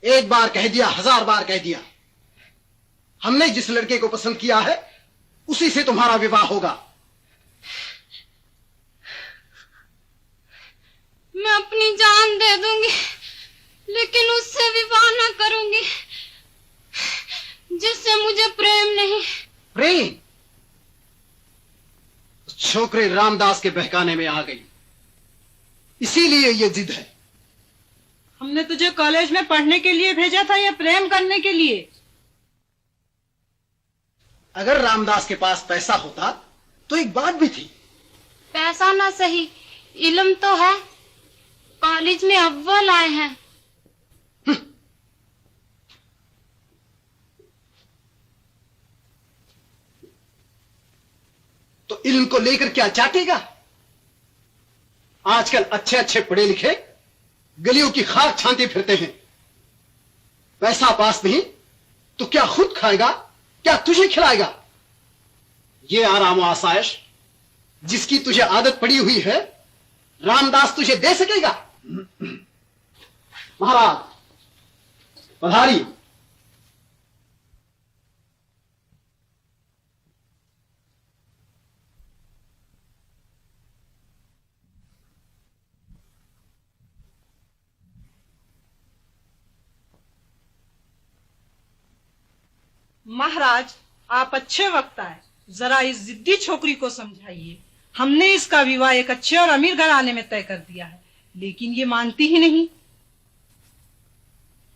एक बार कह दिया, 1000 बार कह दिया। हमने जिस लड़के को पसंद किया है उसी से तुम्हारा विवाह होगा। मैं अपनी जान दे दूंगी, लेकिन उससे विवाह न करूंगी जिससे मुझे प्रेम नहीं। प्रेम? छोकरे रामदास के बहकाने में आ गई, इसीलिए ये जिद है। हमने तुझे कॉलेज में पढ़ने के लिए भेजा था या प्रेम करने के लिए? अगर रामदास के पास पैसा होता तो एक बात भी थी। पैसा ना सही, इल्म तो है। कॉलेज में अव्वल आए हैं। तो इल्म को लेकर क्या चाटेगा? आजकल अच्छे अच्छे पढ़े लिखे गलियों की खाक छानते फिरते हैं। पैसा पास नहीं तो क्या खुद खाएगा, क्या तुझे खिलाएगा? ये आराम और आसाइश जिसकी तुझे आदत पड़ी हुई है, रामदास तुझे दे सकेगा? महाराज पधारी। महाराज, आप अच्छे वक्त आए। जरा इस जिद्दी छोकरी को समझाइए। हमने इसका विवाह एक अच्छे और अमीर घराने में तय कर दिया है, लेकिन ये मानती ही नहीं।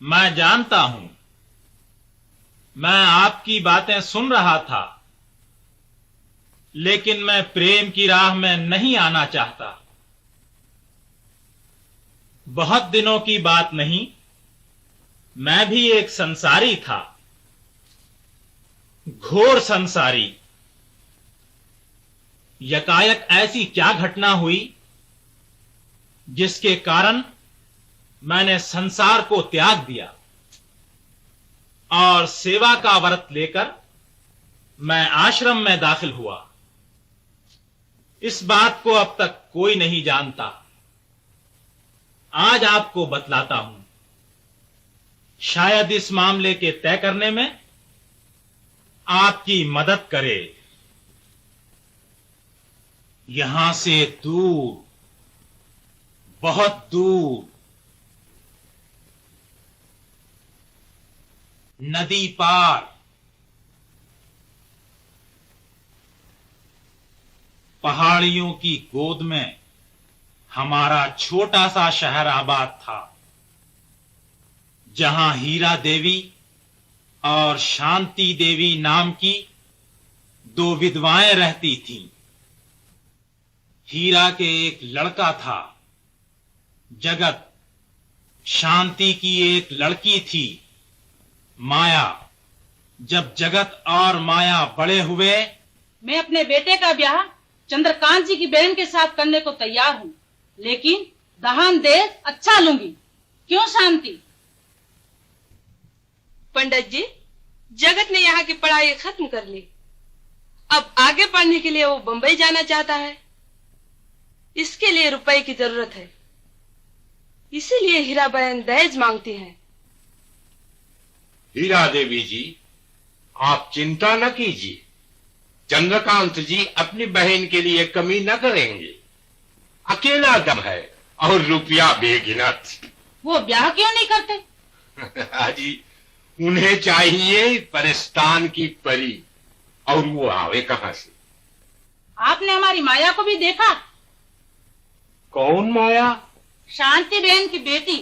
मैं जानता हूं, मैं आपकी बातें सुन रहा था, लेकिन मैं प्रेम की राह में नहीं आना चाहता। बहुत दिनों की बात नहीं, मैं भी एक संसारी था, घोर संसारी। यकायक ऐसी क्या घटना हुई जिसके कारण मैंने संसार को त्याग दिया और सेवा का व्रत लेकर मैं आश्रम में दाखिल हुआ। इस बात को अब तक कोई नहीं जानता। आज आपको बतलाता हूं, शायद इस मामले के तय करने में आपकी मदद करे। यहां से दूर, बहुत दूर, नदी पार, पहाड़ियों की गोद में हमारा छोटा सा शहर आबाद था, जहां हीरा देवी और शांति देवी नाम की 2 विधवाएं रहती थीं। हीरा के एक लड़का था, जगत। शांति की एक लड़की थी, माया। जब जगत और माया बड़े हुए, मैं अपने बेटे का ब्याह चंद्रकांत जी की बहन के साथ करने को तैयार हूँ, लेकिन दहान देश अच्छा लूंगी। क्यों शांति? पंडित जी, जगत ने यहाँ की पढ़ाई खत्म कर ली। अब आगे पढ़ने के लिए वो बंबई जाना चाहता है। इसके लिए रुपए की जरूरत है, इसीलिए हीरा बहन दहेज मांगती हैं। हीरा देवी जी, आप चिंता न कीजिए। चंद्रकांत जी अपनी बहन के लिए कमी न करेंगे। अकेला दम है और रुपया बेगिनत। वो ब्याह क्यों नहीं करते? हाजी, उन्हें चाहिए परिस्तान की परी, और वो आवे कहां से? आपने हमारी माया को भी देखा? कौन माया? शांति बहन की बेटी।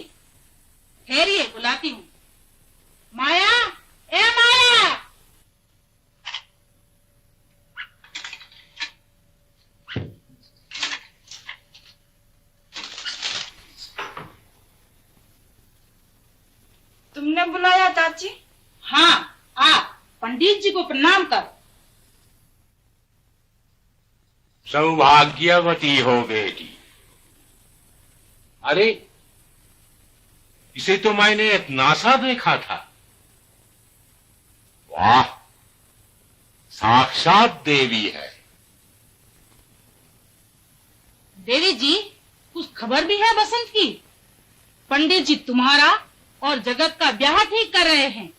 ठहरिए, बुलाती हूँ। माया, ए माया! तुमने बुलाया चाची? हाँ, आप पंडित जी को प्रणाम कर। सौभाग्यवती हो बेटी। अरे, इसे तो मैंने इतना सा देखा था। वाह, साक्षात देवी है। देवी जी, कुछ खबर भी है बसंत की? पंडित जी तुम्हारा और जगत का ब्याह ठीक कर रहे हैं।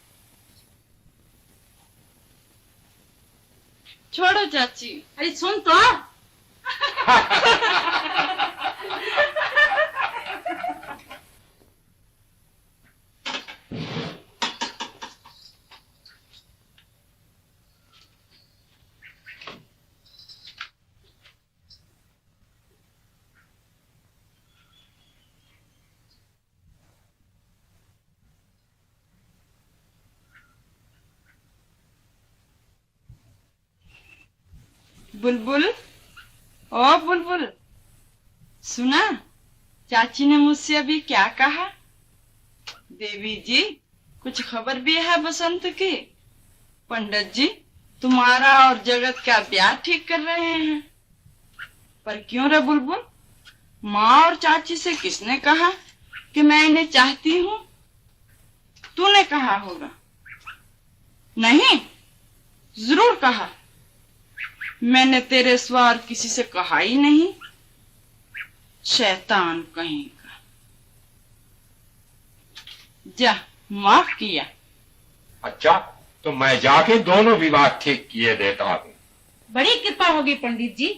छोड़ो चाची। अरे सुन तो। बुलबुल, ओ बुलबुल, सुना चाची ने मुझसे अभी क्या कहा? देवी जी, कुछ खबर भी है बसंत की? पंडित जी तुम्हारा और जगत का ब्याह ठीक कर रहे हैं। पर क्यों रे बुलबुल, माँ और चाची से किसने कहा कि मैं इन्हें चाहती हूँ? तूने कहा होगा। नहीं, जरूर कहा। मैंने तेरे स्वार किसी से कहा ही नहीं। शैतान कहीं का। जा, माफ किया। अच्छा, तो मैं जाके दोनों विवाह ठीक किए देता हूँ। बड़ी कृपा होगी पंडित जी।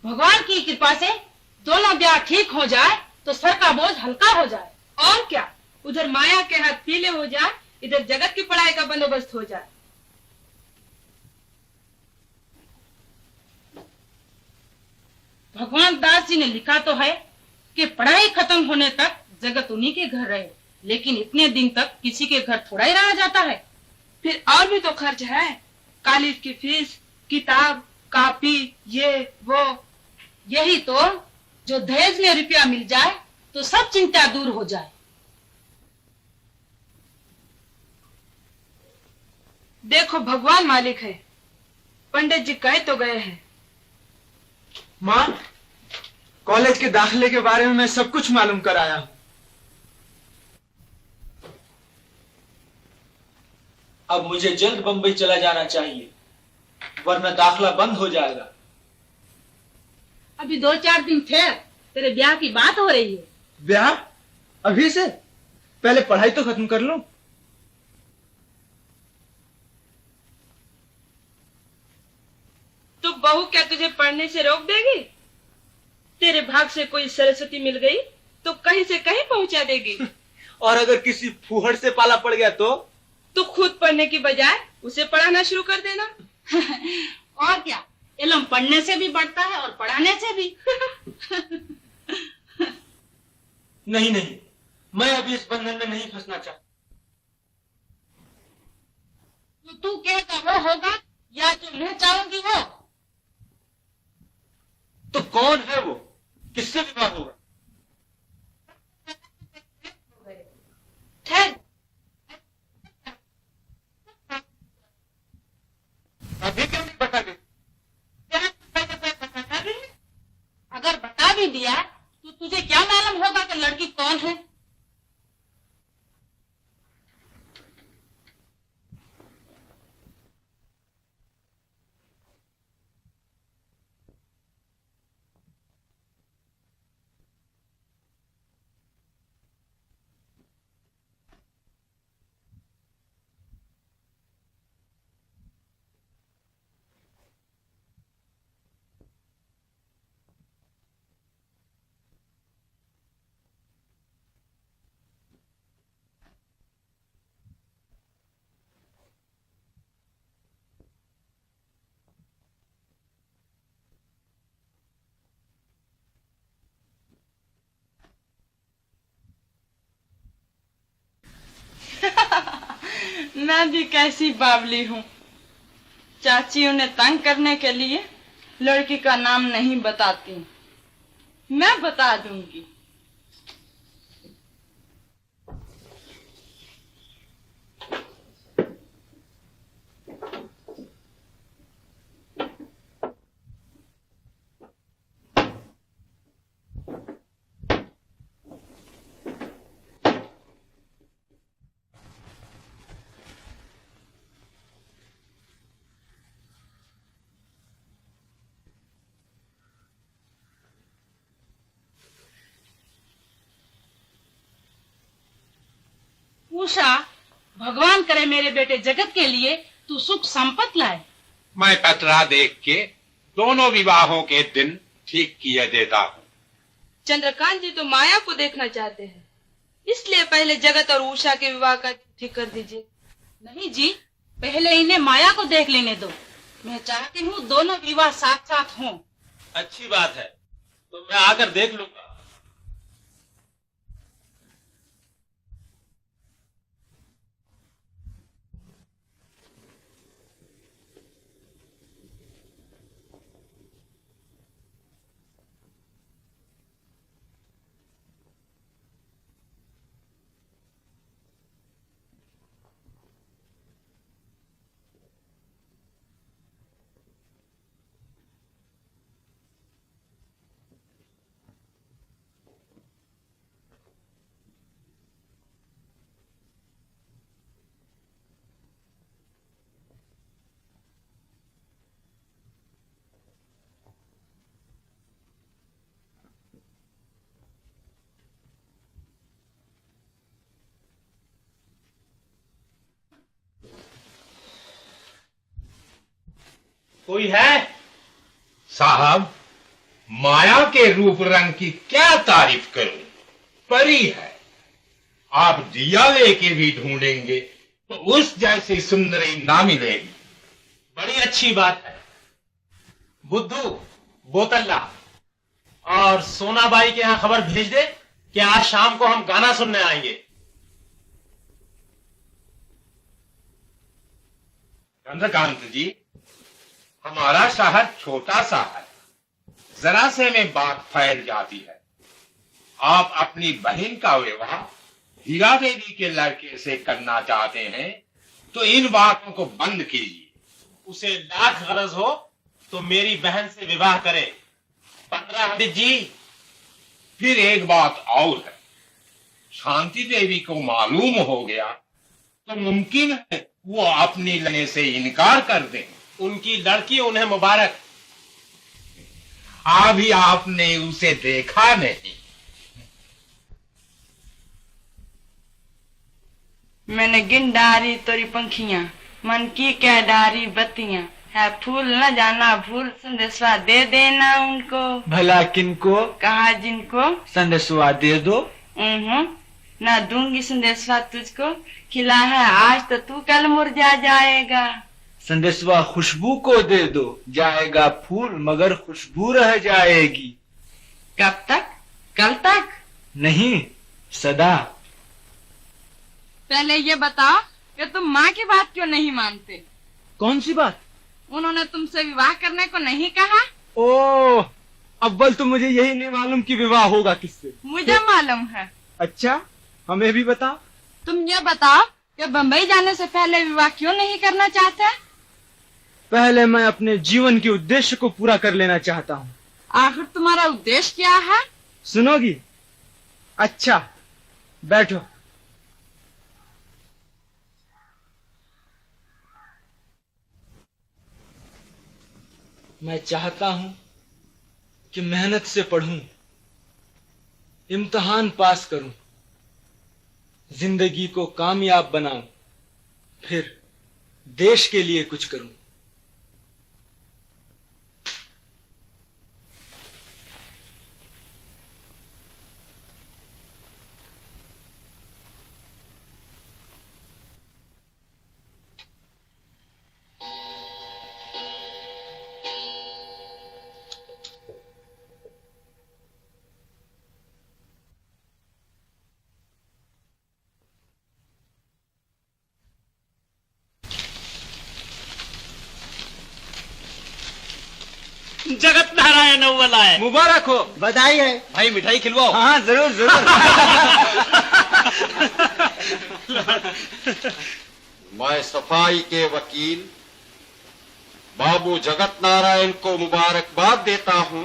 भगवान की कृपा से दोनों ब्याह ठीक हो जाए तो सर का बोझ हल्का हो जाए। और क्या, उधर माया के हाथ पीले हो जाए, इधर जगत की पढ़ाई का बंदोबस्त हो जाए। भगवान दास जी ने लिखा तो है कि पढ़ाई खत्म होने तक जगत उन्हीं के घर रहे, लेकिन इतने दिन तक किसी के घर थोड़ा ही रहा जाता है। फिर और भी तो खर्च है, कॉलेज की फीस, किताब, कॉपी, ये वो। यही तो, जो दहेज में रुपया मिल जाए तो सब चिंता दूर हो जाए। देखो भगवान मालिक है, पंडित जी कह तो गए हैं। माँ, कॉलेज के दाखिले के बारे में मैं सब कुछ मालूम कर आया हूँ। अब मुझे जल्द बंबई चला जाना चाहिए, वरना दाखला बंद हो जाएगा। अभी 2-4 दिन ठहर, तेरे ब्याह की बात हो रही है। ब्याह? अभी से? पहले पढ़ाई तो खत्म कर लूं। तो बहू क्या तुझे पढ़ने से रोक देगी? तेरे भाग से कोई सरस्वती मिल गई तो कहीं से कहीं पहुंचा देगी। और अगर किसी फूहड़ से पाला पड़ गया तो खुद पढ़ने की बजाय उसे पढ़ाना शुरू कर देना। और क्या, इल्म पढ़ने से भी बढ़ता है और पढ़ाने से भी। नहीं नहीं, मैं अभी इस बंधन में नहीं फंसना चाहता। तो तू कहेगा वो होगा या जो मैं चाहूंगी वो? तो कौन है वो? किससे विवाह होगा? ठहर, अभी क्यों नहीं बता दे? अगर बता भी दिया तो तुझे क्या मालूम होगा कि लड़की कौन है? मैं भी कैसी बावली हूँ। चाची उन्हें तंग करने के लिए लड़की का नाम नहीं बताती, मैं बता दूंगी। उषा, भगवान करे मेरे बेटे जगत के लिए तू सुख संपत्ति लाए। मैं पतरा देख के दोनों विवाहों के दिन ठीक किए देता हूँ। चंद्रकांत जी तो माया को देखना चाहते हैं, इसलिए पहले जगत और उषा के विवाह का ठीक कर दीजिए। नहीं जी, पहले इन्हें माया को देख लेने दो। मैं चाहती हूँ दोनों विवाह साथ साथ हों। अच्छी बात है, तो मैं आकर देख लूंगा। कोई है? साहब, माया के रूप रंग की क्या तारीफ करूं, परी है। आप दिया लेके भी ढूंढेंगे तो उस जैसी सुंदरी ना मिलेगी। बड़ी अच्छी बात है। बुद्धू, बोतल ला और सोनाबाई के यहाँ खबर भेज दे कि आज शाम को हम गाना सुनने आएंगे। चंद्रकांत जी, हमारा शहर छोटा सा है, जरा से में बात फैल जाती है। आप अपनी बहन का विवाह हीरा देवी के लड़के से करना चाहते हैं तो इन बातों को बंद कीजिए। उसे लाख गरज हो तो मेरी बहन से विवाह करे। 15 पंडित जी। फिर एक बात और है, शांति देवी को मालूम हो गया तो मुमकिन है वो अपनी लेने से इनकार कर दें। उनकी लड़की उन्हें मुबारक। अभी आपने उसे देखा नहीं। मैंने गिन डारी तोरी पंखियां, मन की कह डारी बत्तियां, है फूल न जाना भूल, संदेशवा दे देना उनको। भला किनको? कहा जिनको। संदेशवा दे दो। ना दूंगी संदेशवा तुझको, खिला है आज तो तू कल मुरझा जाएगा। संदेशवा खुशबू को दे दो, जाएगा फूल मगर खुशबू रह जाएगी। कब तक? कल तक? नहीं, सदा। पहले ये बताओ कि तुम माँ की बात क्यों नहीं मानते? कौन सी बात? उन्होंने तुमसे विवाह करने को नहीं कहा? ओह, अव्वल तो मुझे यही नहीं मालूम कि विवाह होगा किससे। मुझे मालूम है। अच्छा, हमें भी बता। तुम ये बताओ कि बम्बई जाने से पहले विवाह क्यों नहीं करना चाहते? पहले मैं अपने जीवन के उद्देश्य को पूरा कर लेना चाहता हूँ। आखिर तुम्हारा उद्देश्य क्या है? सुनोगी? अच्छा, बैठो। मैं चाहता हूँ कि मेहनत से पढ़ूं, इम्तिहान पास करूं, जिंदगी को कामयाब बनाऊं, फिर देश के लिए कुछ करूं। जगत नारायण अव्वल आए। मुबारक हो। बधाई है। भाई मिठाई खिलवाओ। हाँ जरूर जरूर। मैं सफाई के वकील बाबू जगत नारायण को मुबारकबाद देता हूं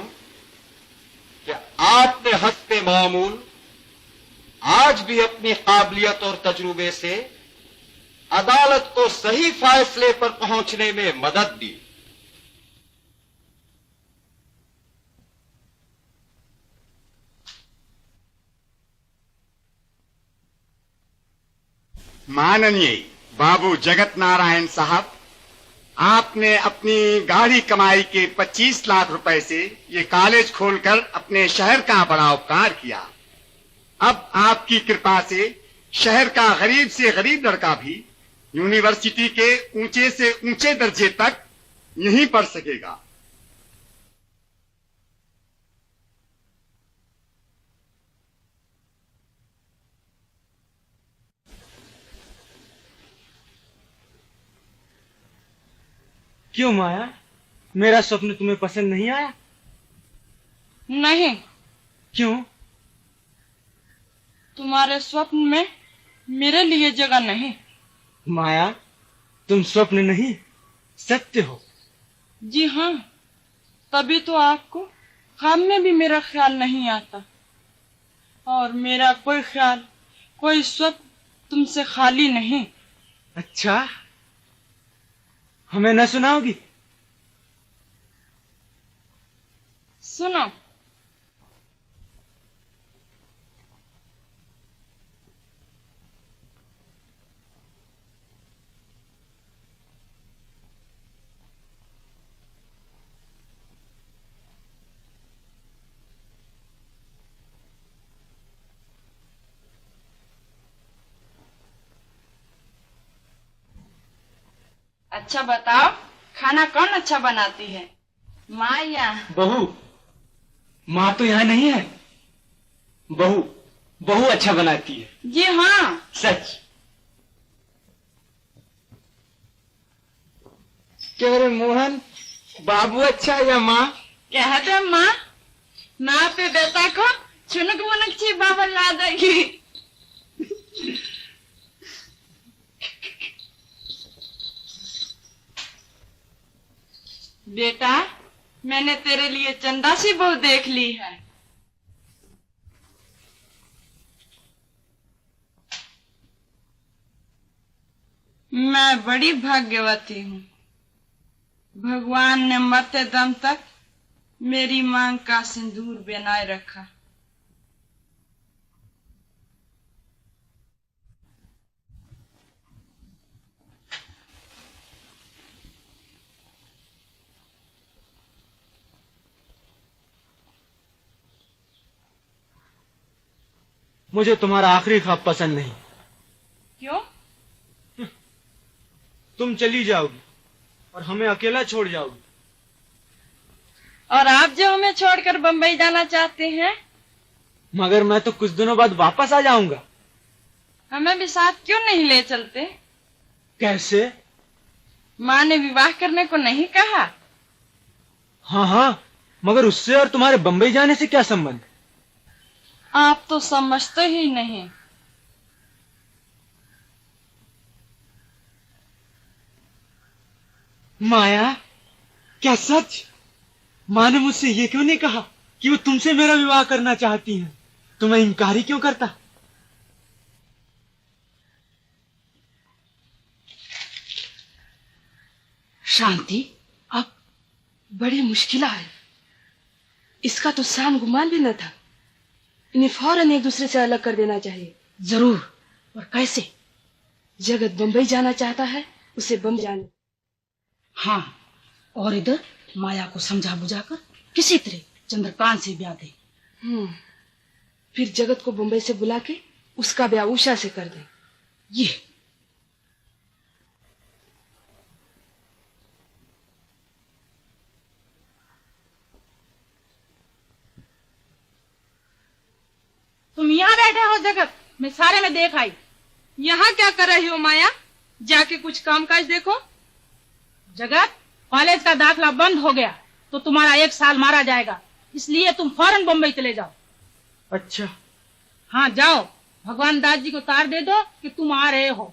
कि आपने हस्बे मामूल आज भी अपनी काबिलियत और तजुर्बे से अदालत को सही फैसले पर पहुंचने में मदद दी। माननीय बाबू जगत नारायण साहब, आपने अपनी गाढ़ी कमाई के 25 लाख रुपए से ये कॉलेज खोलकर अपने शहर का बड़ा उपकार किया। अब आपकी कृपा से शहर का गरीब से गरीब लड़का भी यूनिवर्सिटी के ऊंचे से ऊंचे दर्जे तक यहीं पढ़ सकेगा। क्यों माया, मेरा स्वप्न तुम्हें पसंद नहीं आया? नहीं। क्यों? तुम्हारे स्वप्न में मेरे लिए जगह नहीं। माया, तुम स्वप्न नहीं, सत्य हो। जी हाँ, तभी तो आपको ख्वाब में भी मेरा ख्याल नहीं आता। और मेरा कोई ख्याल, कोई स्वप्न तुमसे खाली नहीं। अच्छा, हमें न सुनाओगी? सुनो। अच्छा बताओ, खाना कौन अच्छा बनाती है, माँ या बहू? माँ तो यहाँ नहीं है। बहू अच्छा बनाती है। जी हाँ, सच। क्या रे मोहन, बाबू अच्छा या माँ? कह दे माँ, ना पे बेटा को छुनक मुनक ची बाबा ला देगी। बेटा, मैंने तेरे लिए चंदा सी बहू देख ली है। मैं बड़ी भाग्यवती हूँ। भगवान ने मरते दम तक मेरी मांग का सिंदूर बनाए रखा। मुझे तुम्हारा आखिरी ख्वाब पसंद नहीं। क्यों? तुम चली जाओगी और हमें अकेला छोड़ जाओगी। और आप जो हमें छोड़कर बंबई जाना चाहते हैं? मगर मैं तो कुछ दिनों बाद वापस आ जाऊंगा। हमें भी साथ क्यों नहीं ले चलते? कैसे? माँ ने विवाह करने को नहीं कहा? हाँ, मगर उससे और तुम्हारे बंबई जाने से क्या संबंध? आप तो समझते ही नहीं। माया, क्या सच? माँ ने मुझसे ये क्यों नहीं कहा कि वो तुमसे मेरा विवाह करना चाहती हैं? तो मैं इनकार ही क्यों करता? शांति अब बड़ी मुश्किल है। इसका तो शान गुमान भी न था। इन्हें फौरन एक दूसरे से अलग कर देना चाहिए। जरूर, और कैसे? जगत बंबई जाना चाहता है, उसे बम्बई जाने। हाँ, और इधर माया को समझा बुझाकर किसी तरह चंद्रकांत से ब्याह दे। फिर जगत को बंबई से बुला के उसका ब्याह उषा से कर दे। ये तुम यहाँ बैठे हो जगत, मैं सारे में देख आई। यहाँ क्या कर रही हो माया? जाके कुछ काम काज देखो। जगत, कॉलेज का दाखला बंद हो गया तो तुम्हारा 1 साल मारा जाएगा, इसलिए तुम फौरन बम्बई चले जाओ। अच्छा। हाँ जाओ, भगवान दास जी को तार दे दो कि तुम आ रहे हो।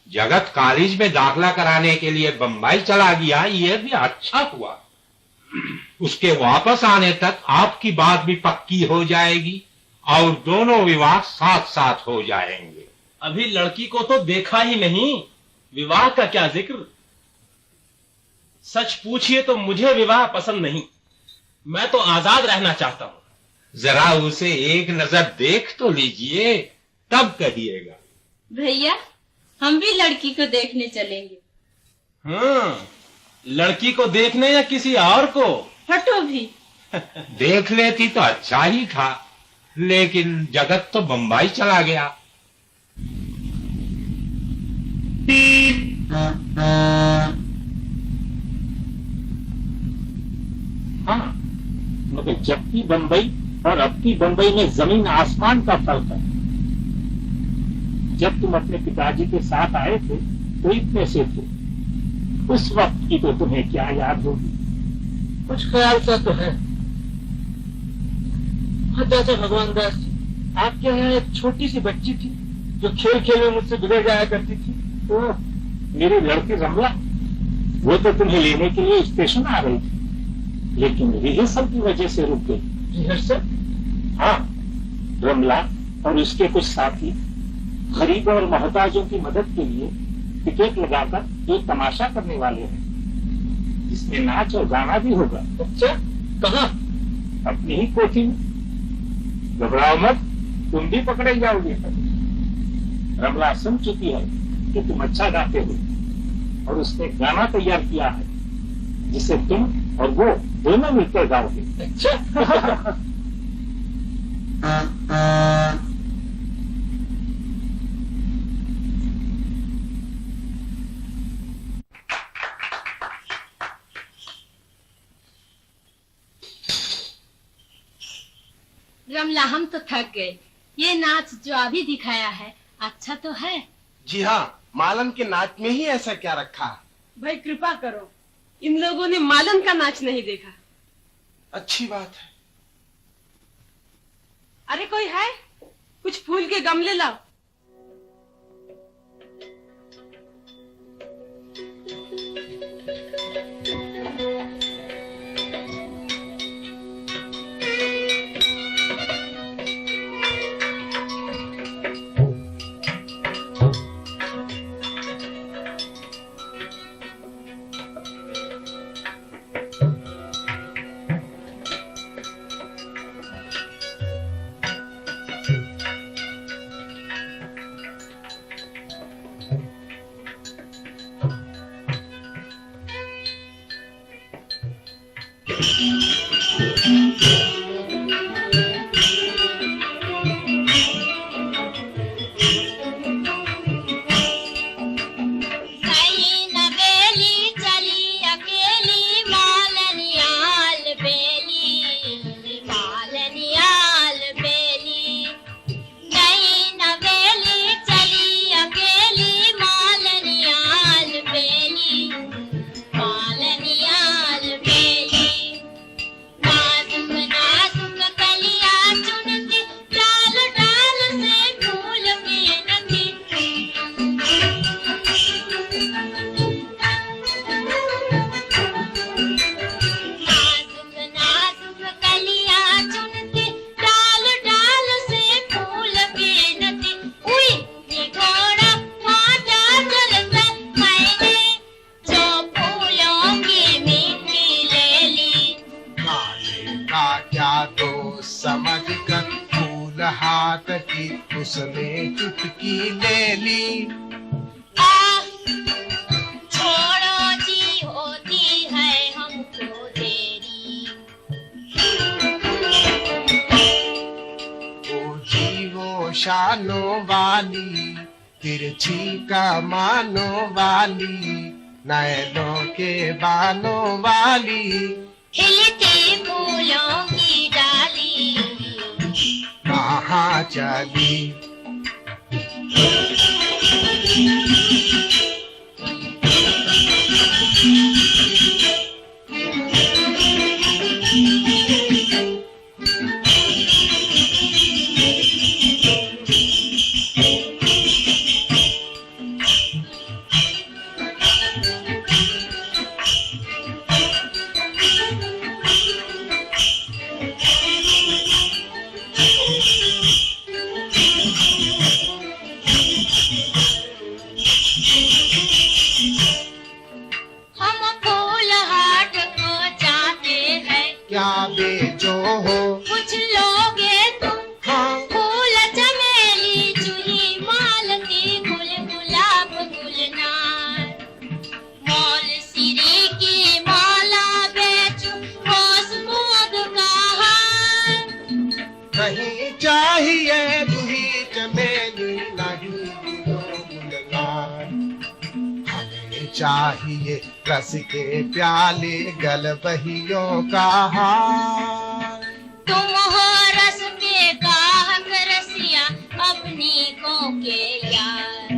जगत कॉलेज में दाखला कराने के लिए बंबई चला गया, ये भी अच्छा हुआ। उसके वापस आने तक आपकी बात भी पक्की हो जाएगी और दोनों विवाह साथ साथ हो जाएंगे। अभी लड़की को तो देखा ही नहीं, विवाह का क्या जिक्र। सच पूछिए तो मुझे विवाह पसंद नहीं। मैं तो आजाद रहना चाहता हूँ। जरा उसे एक नजर देख तो लीजिए, तब कहिएगा। भैया, हम भी लड़की को देखने चलेंगे। हाँ, लड़की को देखने या किसी और को? हटो भी। देख लेती तो अच्छा ही था, लेकिन जगत तो बंबई चला गया। हाँ, मगर जब की बंबई और अब की बंबई में जमीन आसमान का फर्क है। जब तुम अपने पिताजी के साथ आए थे तो इतने से थे, उस वक्त की तो तुम्हें क्या याद होगी? कुछ ख्याल सा तो है। हाँ चाचा भगवान दास, आपके यहाँ एक छोटी सी बच्ची थी जो खेल खेल में मुझसे बिगड़ जाया करती थी। तो मेरी लड़की रमला, वो तो तुम्हें लेने के लिए स्टेशन आ रही थी, लेकिन रिहर्सल की वजह से रुक गई। रिहर्सल? हाँ, रमला और उसके कुछ साथी गरीब और मोहताजों की मदद के लिए टिकट लगाकर एक तमाशा करने वाले हैं, जिसमें नाच और गाना भी होगा। अच्छा, कहाँ? अपनी ही कोठी में। घबराओ मत, तुम भी पकड़े जाओगे। रमला सुन चुकी है कि तुम अच्छा गाते हो और उसने गाना तैयार किया है जिसे तुम और वो दोनों मिलकर गाओगे। अच्छा। रमला, हम तो थक गए। ये नाच जो अभी दिखाया है अच्छा तो है। जी हाँ, मालन के नाच में ही ऐसा क्या रखा? भाई कृपा करो, इन लोगों ने मालन का नाच नहीं देखा। अच्छी बात है। अरे कोई है? कुछ फूल के गमले लाओ। उसने चुटकी ले ली। छोड़ो जी, होती है हमको देरी। ओ जी वो शानो वाली, तिरछी का मानो वाली, नैनों के बानों वाली, खिलती फूलों की डाली, कहाँ चली? क्या बेचो हो। कुछ लोगे तुम फूल चमेली जूही मालती गुल गुलाब गुलनार। मोल सिरे की माला बेचो होश मोद का हार। नहीं चाहिए जूही चमेली नहीं गुलनार। हमें चाहिए रस के प्याले गलबहियों का हार। तुम हो रस के गाहक रसिया अपनी को के यार।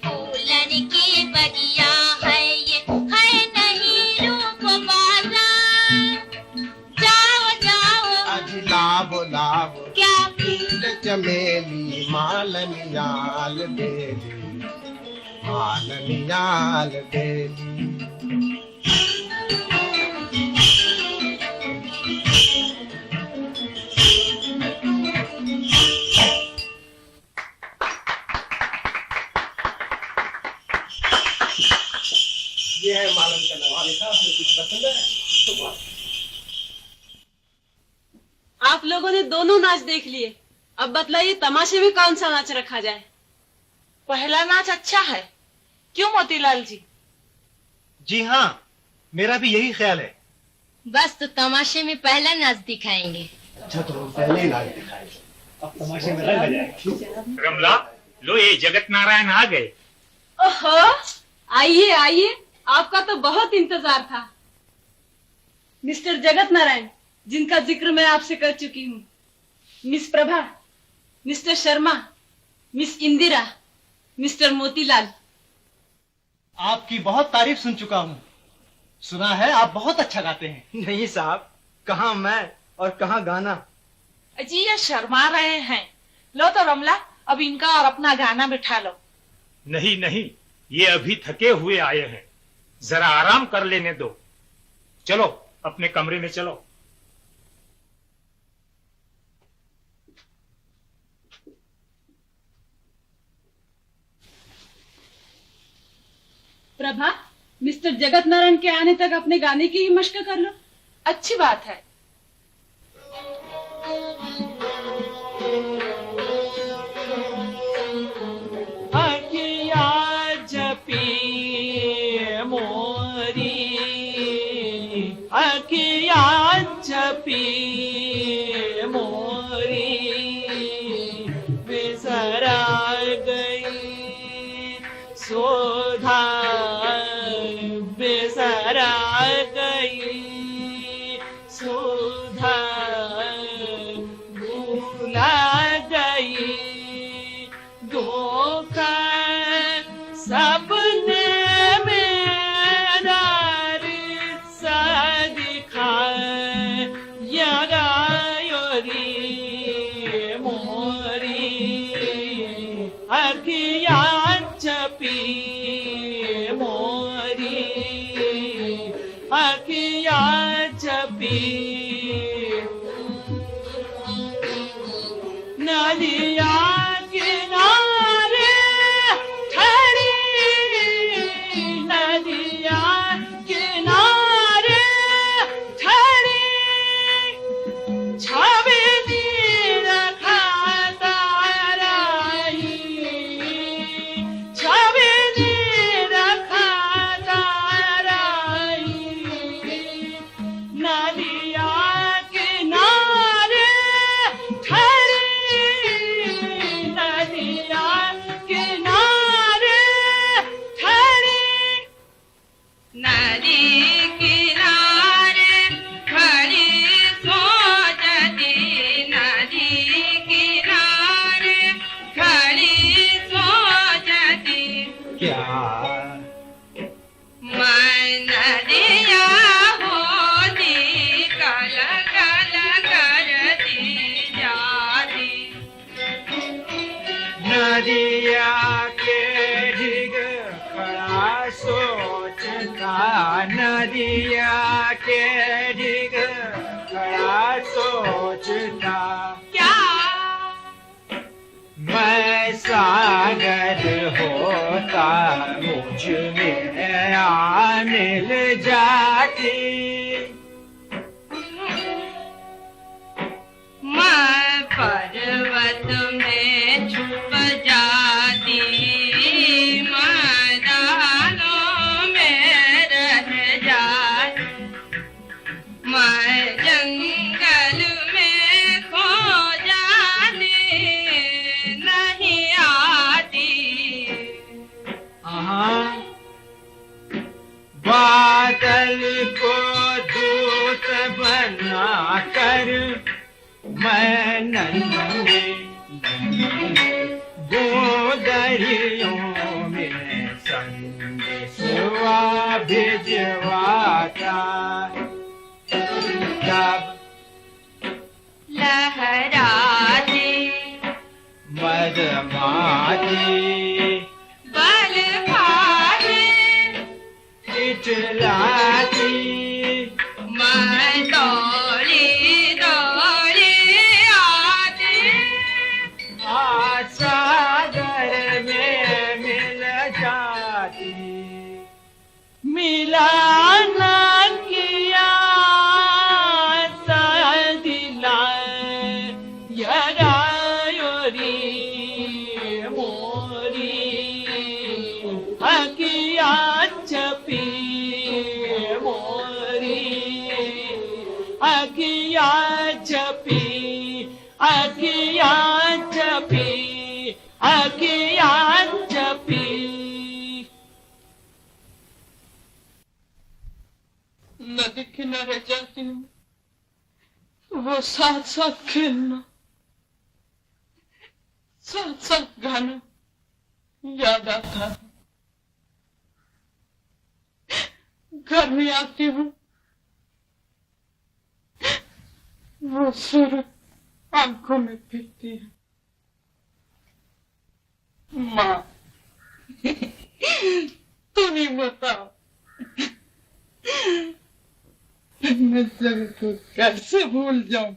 फूलन की बगिया है ये है नहीं रूप बाजार। जाओ जाओ आज लावो लावो क्या फूल चमेली मालनियाल बेली मालनियाल बेली। ये है मालन का नवा लिखा, उसमें कुछ पसंद है तो बात। आप लोगों ने दोनों नाच देख लिए, अब बतलाइए तमाशे में कौन सा नाच रखा जाए। पहला नाच अच्छा है, क्यों मोतीलाल जी? जी हाँ, मेरा भी यही ख्याल है। बस तो तमाशे में पहला नाच दिखाएंगे। अच्छा तो पहले ही नाच दिखाएंगे, अब तमाशे में रंग आ जाएगा। रमला, लो ये जगत नारायण आ गए। ओहो, आइए आइए, आपका तो बहुत इंतजार था। मिस्टर जगत नारायण, जिनका जिक्र मैं आपसे कर चुकी हूँ, miss Prabha, mister Sharma, miss Indira, mister Motilal. आपकी बहुत तारीफ सुन चुका हूँ, सुना है आप बहुत अच्छा गाते हैं। नहीं साहब, कहाँ मैं और कहाँ गाना। जी ये शर्मा रहे हैं। लो तो रमला, अब इनका और अपना गाना बिठा लो। नहीं नहीं, ये अभी थके हुए आए हैं, जरा आराम कर लेने दो। चलो अपने कमरे में चलो। प्रभा, मिस्टर जगत नारायण के आने तक अपने गाने की ही मशक कर लो। अच्छी बात है। अखिया जपी मोरी बिसरा गई सोधा बिसरा गई सोधा भूला गई धोखा सबने नदिया किनारे खड़ी नदिया किनारे खड़ी छवि रखा ताराई छवि रखा ताराई नदिया किनारे नदिया के ढिग खड़ा सोचता क्या मैं सागर होता मुझ में आ मिल जाती हाँ बादल को दूत बना कर मैं नन्हे गोदरियों में संदेशवा भिजवाता जब लहराते मदमाती बल खाते इटलाती मैं दौड़े दौड़े आते सागर में मिल जाती मिला ना किया दिला यरायोरी मोरी अकिया छपी मोरी अकिया छपी अकिया छपी अकिया छपी नदी किनारे जाती हूँ, वो साथ साथ खेलना, साथ साथ गाना याद आता है। घर में आती हूँ, वो सुर आंखों में फिरती है। माँ तुम ही बताओ मैं जगत को कैसे भूल जाऊं?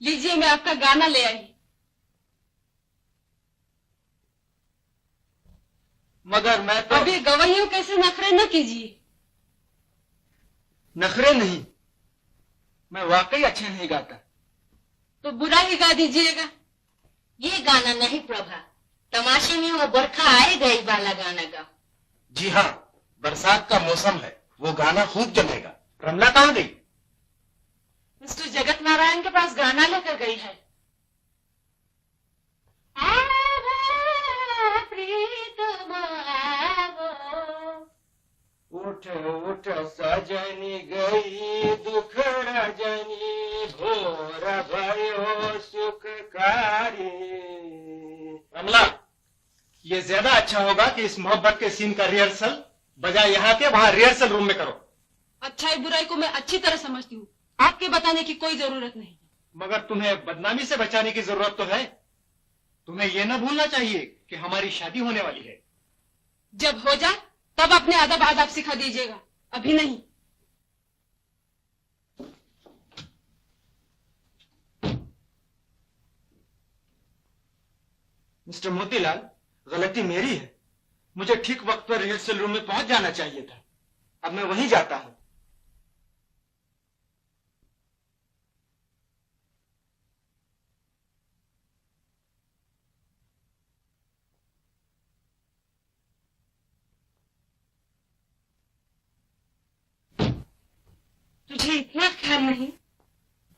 लीजिए मैं आपका गाना ले आई। मगर मैं तो अभी गवाहियों कैसे नखरे न कीजिए। नखरे नहीं, मैं वाकई अच्छे नहीं गाता। तो बुरा ही गा दीजिएगा। ये गाना नहीं प्रभा, तमाशे में वो बरखा आएगा ही वाला गाना गाओ। जी हाँ, बरसात का मौसम है, वो गाना खूब जमेगा। रमला कहाँ गई? मिस्टर जगत नारायण के पास गाना लेकर गई है। उठ उठ सजनी गई दुख रजनी भोर भयो सुखकारी। रमला, ये ज्यादा अच्छा होगा कि इस मोहब्बत के सीन का रिहर्सल बजाय यहाँ के वहाँ रिहर्सल रूम में करो। अच्छाई बुराई को मैं अच्छी तरह समझती हूँ, आपके बताने की कोई जरूरत नहीं। मगर तुम्हें बदनामी से बचाने की जरूरत तो है। तुम्हें यह न भूलना चाहिए कि हमारी शादी होने वाली है। जब हो जाए तब अपने अदब आदाब सिखा दीजिएगा, अभी नहीं। मिस्टर मोतीलाल, गलती मेरी है। मुझे ठीक वक्त पर रिहर्सल रूम में पहुंच जाना चाहिए था। अब मैं वहीं जाता हूं। तुझे इतना ख्याल नहीं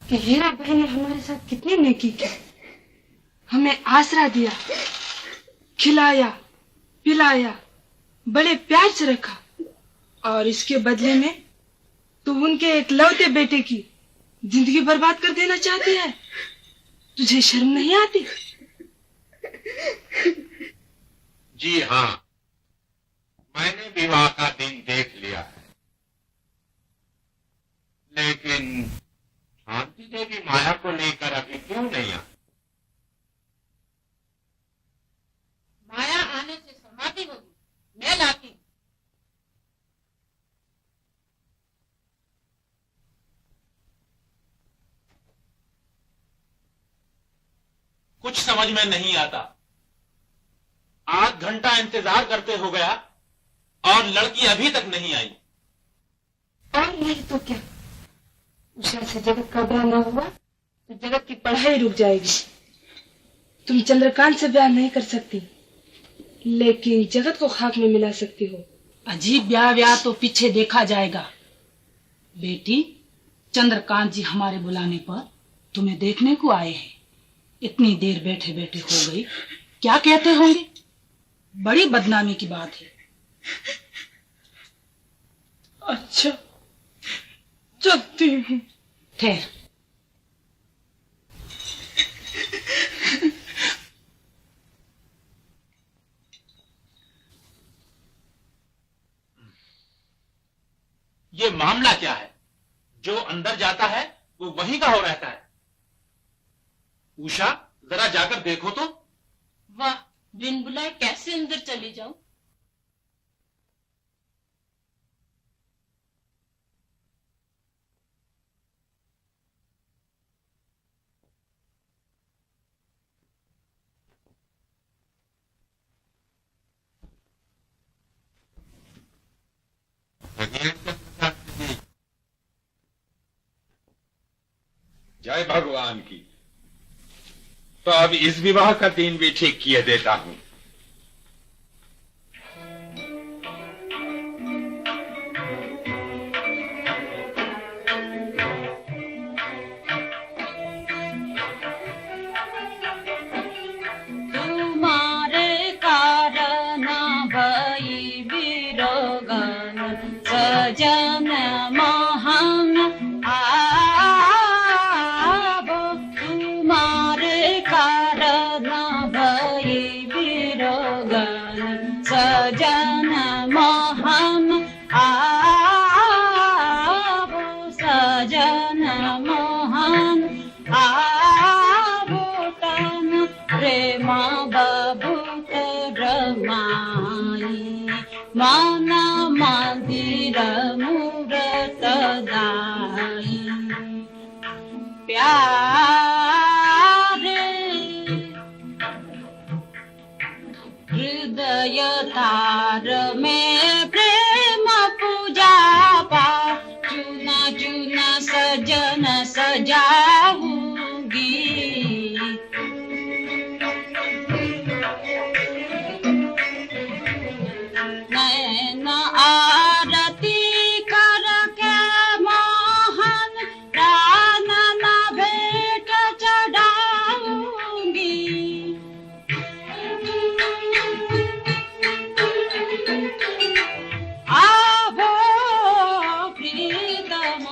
कि हीरा बहन ने हमारे साथ कितनी नेकी की, हमें आसरा दिया, खिलाया पिलाया, बड़े प्यार से रखा, और इसके बदले में तू उनके एकलौते बेटे की जिंदगी बर्बाद कर देना चाहती है। तुझे शर्म नहीं आती? जी हाँ, मैंने विवाह का दिन देख लिया है, लेकिन शांति देवी माया को लेकर अभी क्यों नहीं आई? माया आने से समाधि होगी, मैं लाती हूँ। कुछ समझ में नहीं आता। आध घंटा इंतजार करते हो गया और लड़की अभी तक नहीं आई। और नहीं तो क्या, उषा से जगत का ब्याह न हुआ तो जगत की पढ़ाई रुक जाएगी। तुम चंद्रकांत से ब्याह नहीं कर सकती, लेकिन जगत को खाक में मिला सकती हो। अजीब ब्याह तो पीछे देखा जाएगा। बेटी, चंद्रकांत जी हमारे बुलाने पर तुम्हें देखने को आए हैं। इतनी देर बैठे बैठे हो गई, क्या कहते होंगे? बड़ी बदनामी की बात है। अच्छा, चलती हूँ। ठहर। ये मामला क्या है? जो अंदर जाता है वो वहीं का हो रहता है। उषा, जरा जाकर देखो तो। वाह, बिन बुलाए कैसे अंदर चली जाऊं? जय भगवान की। तो अब इस विवाह का दिन भी ठीक किए देता हूं। तुम्हारे कारण भई विरोगन सजन महान आवो। तुम्हारे कारण भई विरोगन सजन महान आवो। सजन महान आवो। तन प्रेमा बभूत रमाई माना मंदिर मूरत दाई। प्यारे हृदय तार में प्रेम पूजा पा। चुना चुना सजन सजाऊंगी। नैन आरती करके मोहन प्राण न भेंट चढ़ाऊंगी। आवो प्रीतम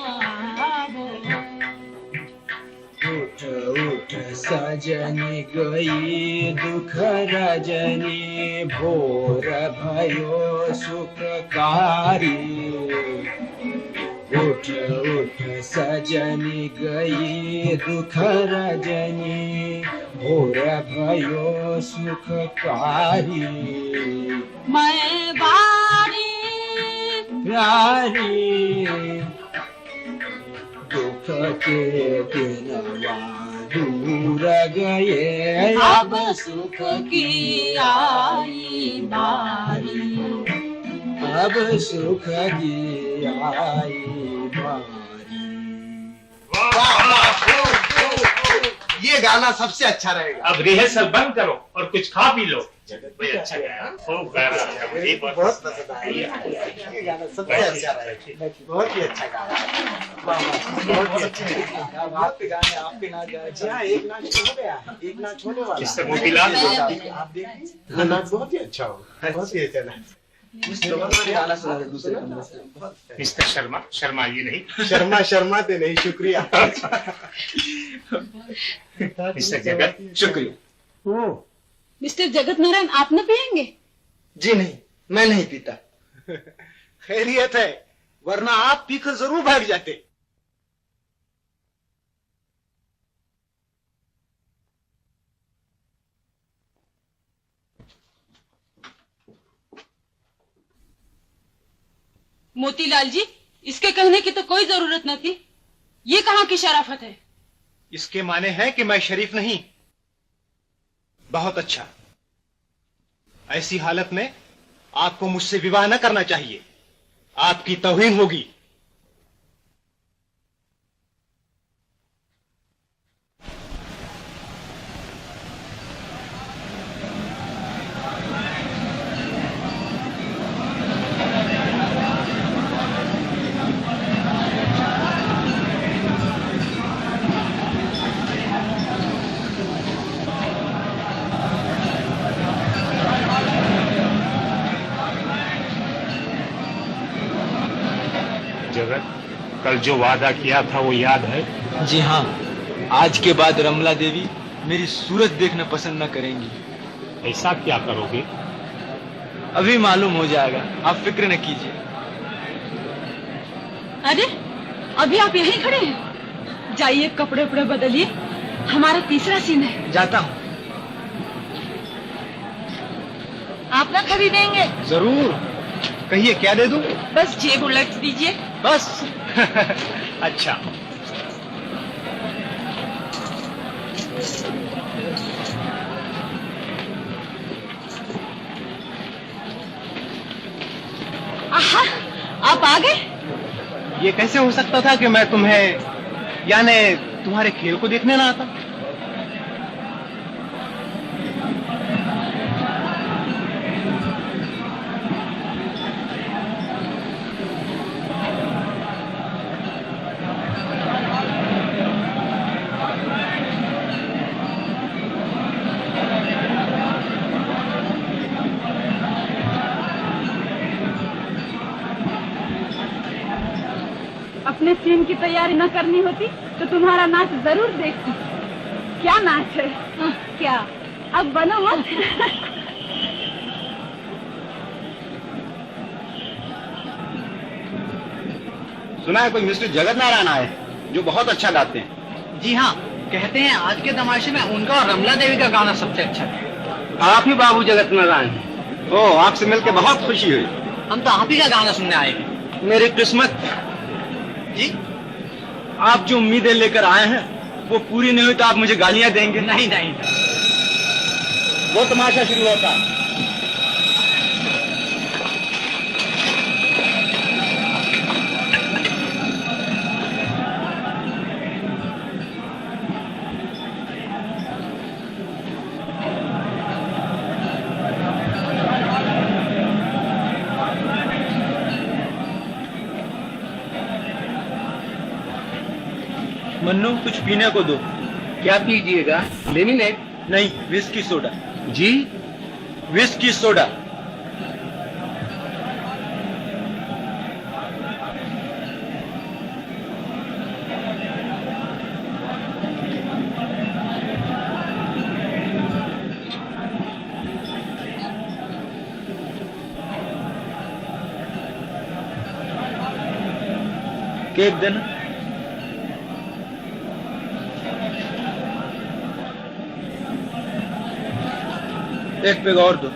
आवो। उठ उठ सजनी गई दुख रजनी भोर भयो सुखकारी। उठ उठ सजनी गई दुख रजनी भोर भयो सुखकारी। मैं बारी प्यारी दुख के दिनवा दूर गए अब सुख की आई बारी। अब सुख की आई बारी। ये गाना सबसे अच्छा रहेगा। अब रिहर्सल बंद करो और कुछ खा पी लो। भाई अच्छा गाया, खूब गाया। बहुत पसंद आया ये गाना, सबसे अच्छा रहेगा। बहुत ही अच्छा गाना, बहुत ही अच्छा। आपके गाने आपके नाच गाए। जी हाँ, एक नाच छूट गया, एक नाच छोड़ने वाला। इससे मोतीलाल आप देखिए नाच बहुत ही अच्छा हो, बहुत ही अच्छा नाच। गाना सुना दे दूसरे नंबर से। मिस्टर शर्मा, शर्माइए नहीं। शर्माते नहीं, शुक्रिया। मिस्टर जगत, शुक्रिया। मिस्टर जगत नारायण, आप न पिएंगे? जी नहीं, मैं नहीं पीता। खैरियत है, वरना आप पीकर जरूर भाग जाते। मोतीलाल जी, इसके कहने की तो कोई जरूरत न थी। ये कहाँ की शराफत है? इसके माने हैं कि मैं शरीफ नहीं। बहुत अच्छा। ऐसी हालत में आपको मुझसे विवाह न करना चाहिए। आपकी तौहीन होगी। कल जो वादा किया था वो याद है? जी हाँ, आज के बाद रमला देवी मेरी सूरत देखना पसंद न करेंगी। ऐसा क्या करोगे? अभी मालूम हो जाएगा, आप फिक्र न कीजिए। अरे अभी आप यहीं खड़े हैं? जाइए कपड़े उपड़े बदलिए, हमारा तीसरा सीन है। जाता हूँ। आप ना खरीदेंगे? जरूर, कहिए क्या दे दूं? बस जेब उलट दीजिए। बस अच्छा। आहा, आप आ गए? ये कैसे हो सकता था कि मैं तुम्हें, यानी तुम्हारे खेल को देखने ना आता? अपने सीन की तैयारी न करनी होती तो तुम्हारा नाच जरूर देखती। क्या नाच है? क्या अब बनो मत। सुना है कोई मिस्टर जगत नारायण आए जो बहुत अच्छा गाते हैं। जी हाँ, कहते हैं आज के तमाशे में उनका और रमला देवी का गाना सबसे अच्छा है। आप ही बाबू जगत नारायण? ओह, आपसे मिलकर बहुत खुशी हुई। हम तो आप ही का गाना सुनने आए हैं। मेरी किस्मत जी, आप जो उम्मीदें लेकर आए हैं वो पूरी नहीं हुई तो आप मुझे गालियां देंगे? नहीं नहीं, वो तमाशा शुरू होता। मन्नू, कुछ पीने को दो। क्या पीजिएगा? लेमिनेट? नहीं, विस्की सोडा। जी? Whisky soda. केक देना। एक पेग और दो।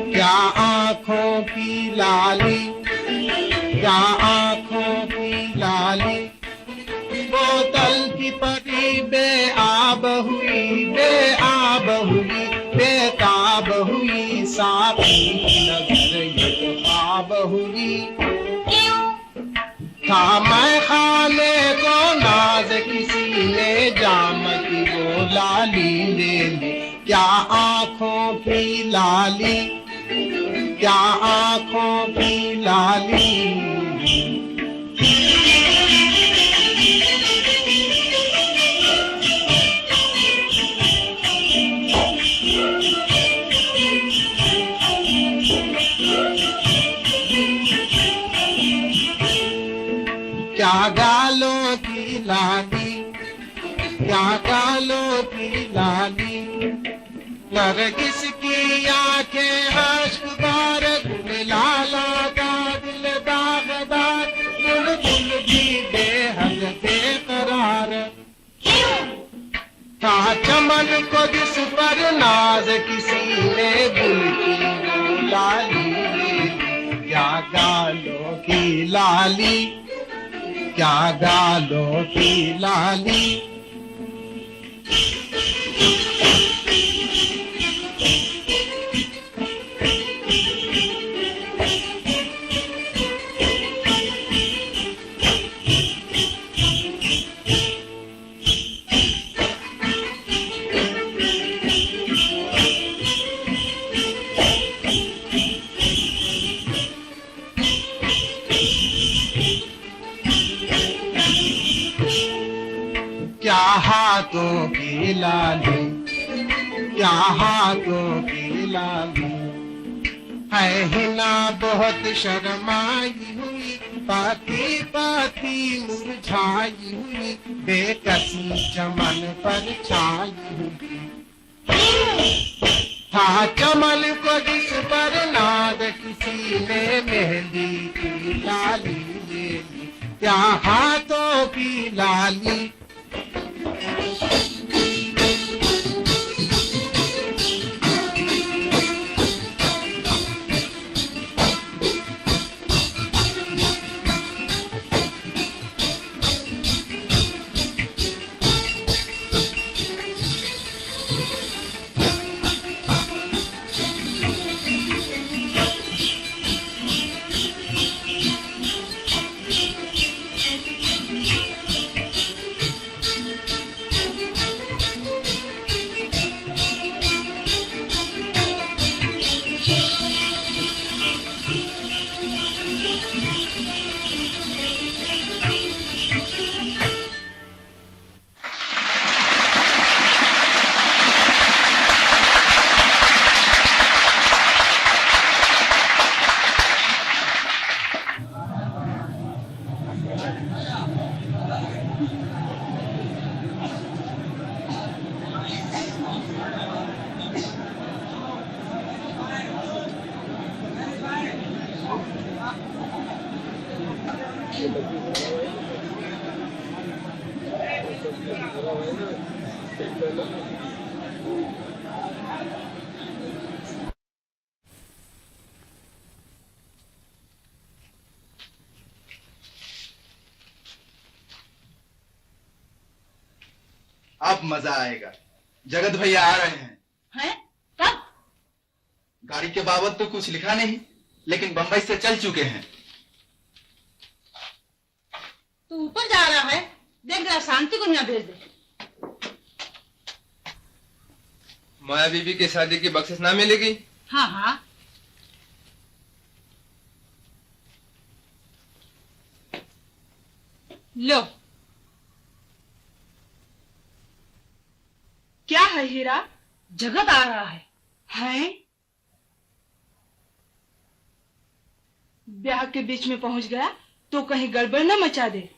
क्या आँखों की लाली, क्या आँखों की लाली, बोतल की परी बेआब हुई, बेआब हुई, बेताब हुई, साकी की नजर ये तो ख्वाब हुई। था मैं खाने को नाज किसी ने जाम की वो लाली ले ली। क्या आँखों की लाली, क्या आँखों की लाली। क्या गालों की लाली, क्या गालों की लाली, नरगिस की आंखें अश्कबार, गुल लाला का दिल दागदार, बुलबुल भी बेहद बेकरार। था चमन को जिस पर नाज किसी ने गुल की वो लाली ले ली। क्या गालों की लाली, क्या गालों की लाली। क्या हाथों की लाली, क्या हाथों की लाली। है हिना बहुत शर्माई हुई, पाती पाती मुरझाई हुई, बेकसी चमन पर छाई हुई। था चमन को जिस पर नाद, किसी ने मेहंदी की लाली ले ली, क्या हाथों की लाली। अब मजा आएगा। जगत भैया आ रहे हैं। हैं? कब? गाड़ी के बाबत तो कुछ लिखा नहीं, लेकिन बंबई से चल चुके हैं। तू ऊपर जा रहा है, देख जरा शांति को यहाँ भेज दे। माया बीबी की शादी की बख्शिश ना मिलेगी? हाँ हाँ। लो, क्या है हीरा? जगत आ रहा है। हैं? ब्याह के बीच में पहुंच गया तो कहीं गड़बड़ न मचा दे।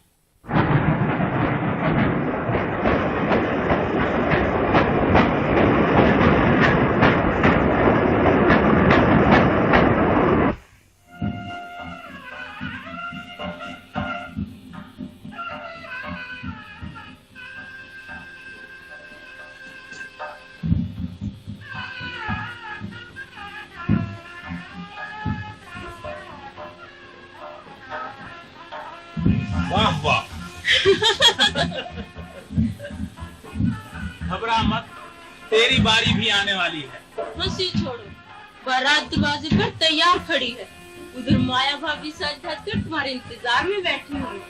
वाह वाह। घबरा मत, तेरी बारी भी आने वाली है। हंसी छोड़ो, बारात दरवाजे पर तैयार खड़ी है। उधर माया भाभी सज धज कर तुम्हारे इंतजार में बैठी हुई।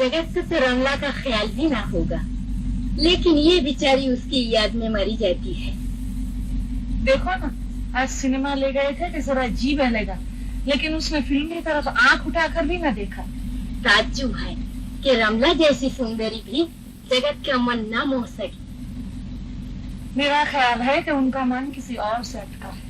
जगत से तो रमला का ख्याल भी ना होगा, लेकिन ये बेचारी उसकी याद में मरी जाती है। देखो ना, आज सिनेमा ले गए थे कि जरा जी बहलेगा, लेकिन उसने फिल्म की तरफ आंख उठाकर भी न देखा। ताज्जुब है कि रमला जैसी सुंदरी भी जगत का मन न मोह सकी। मेरा ख्याल है कि उनका मन किसी और से अटका है।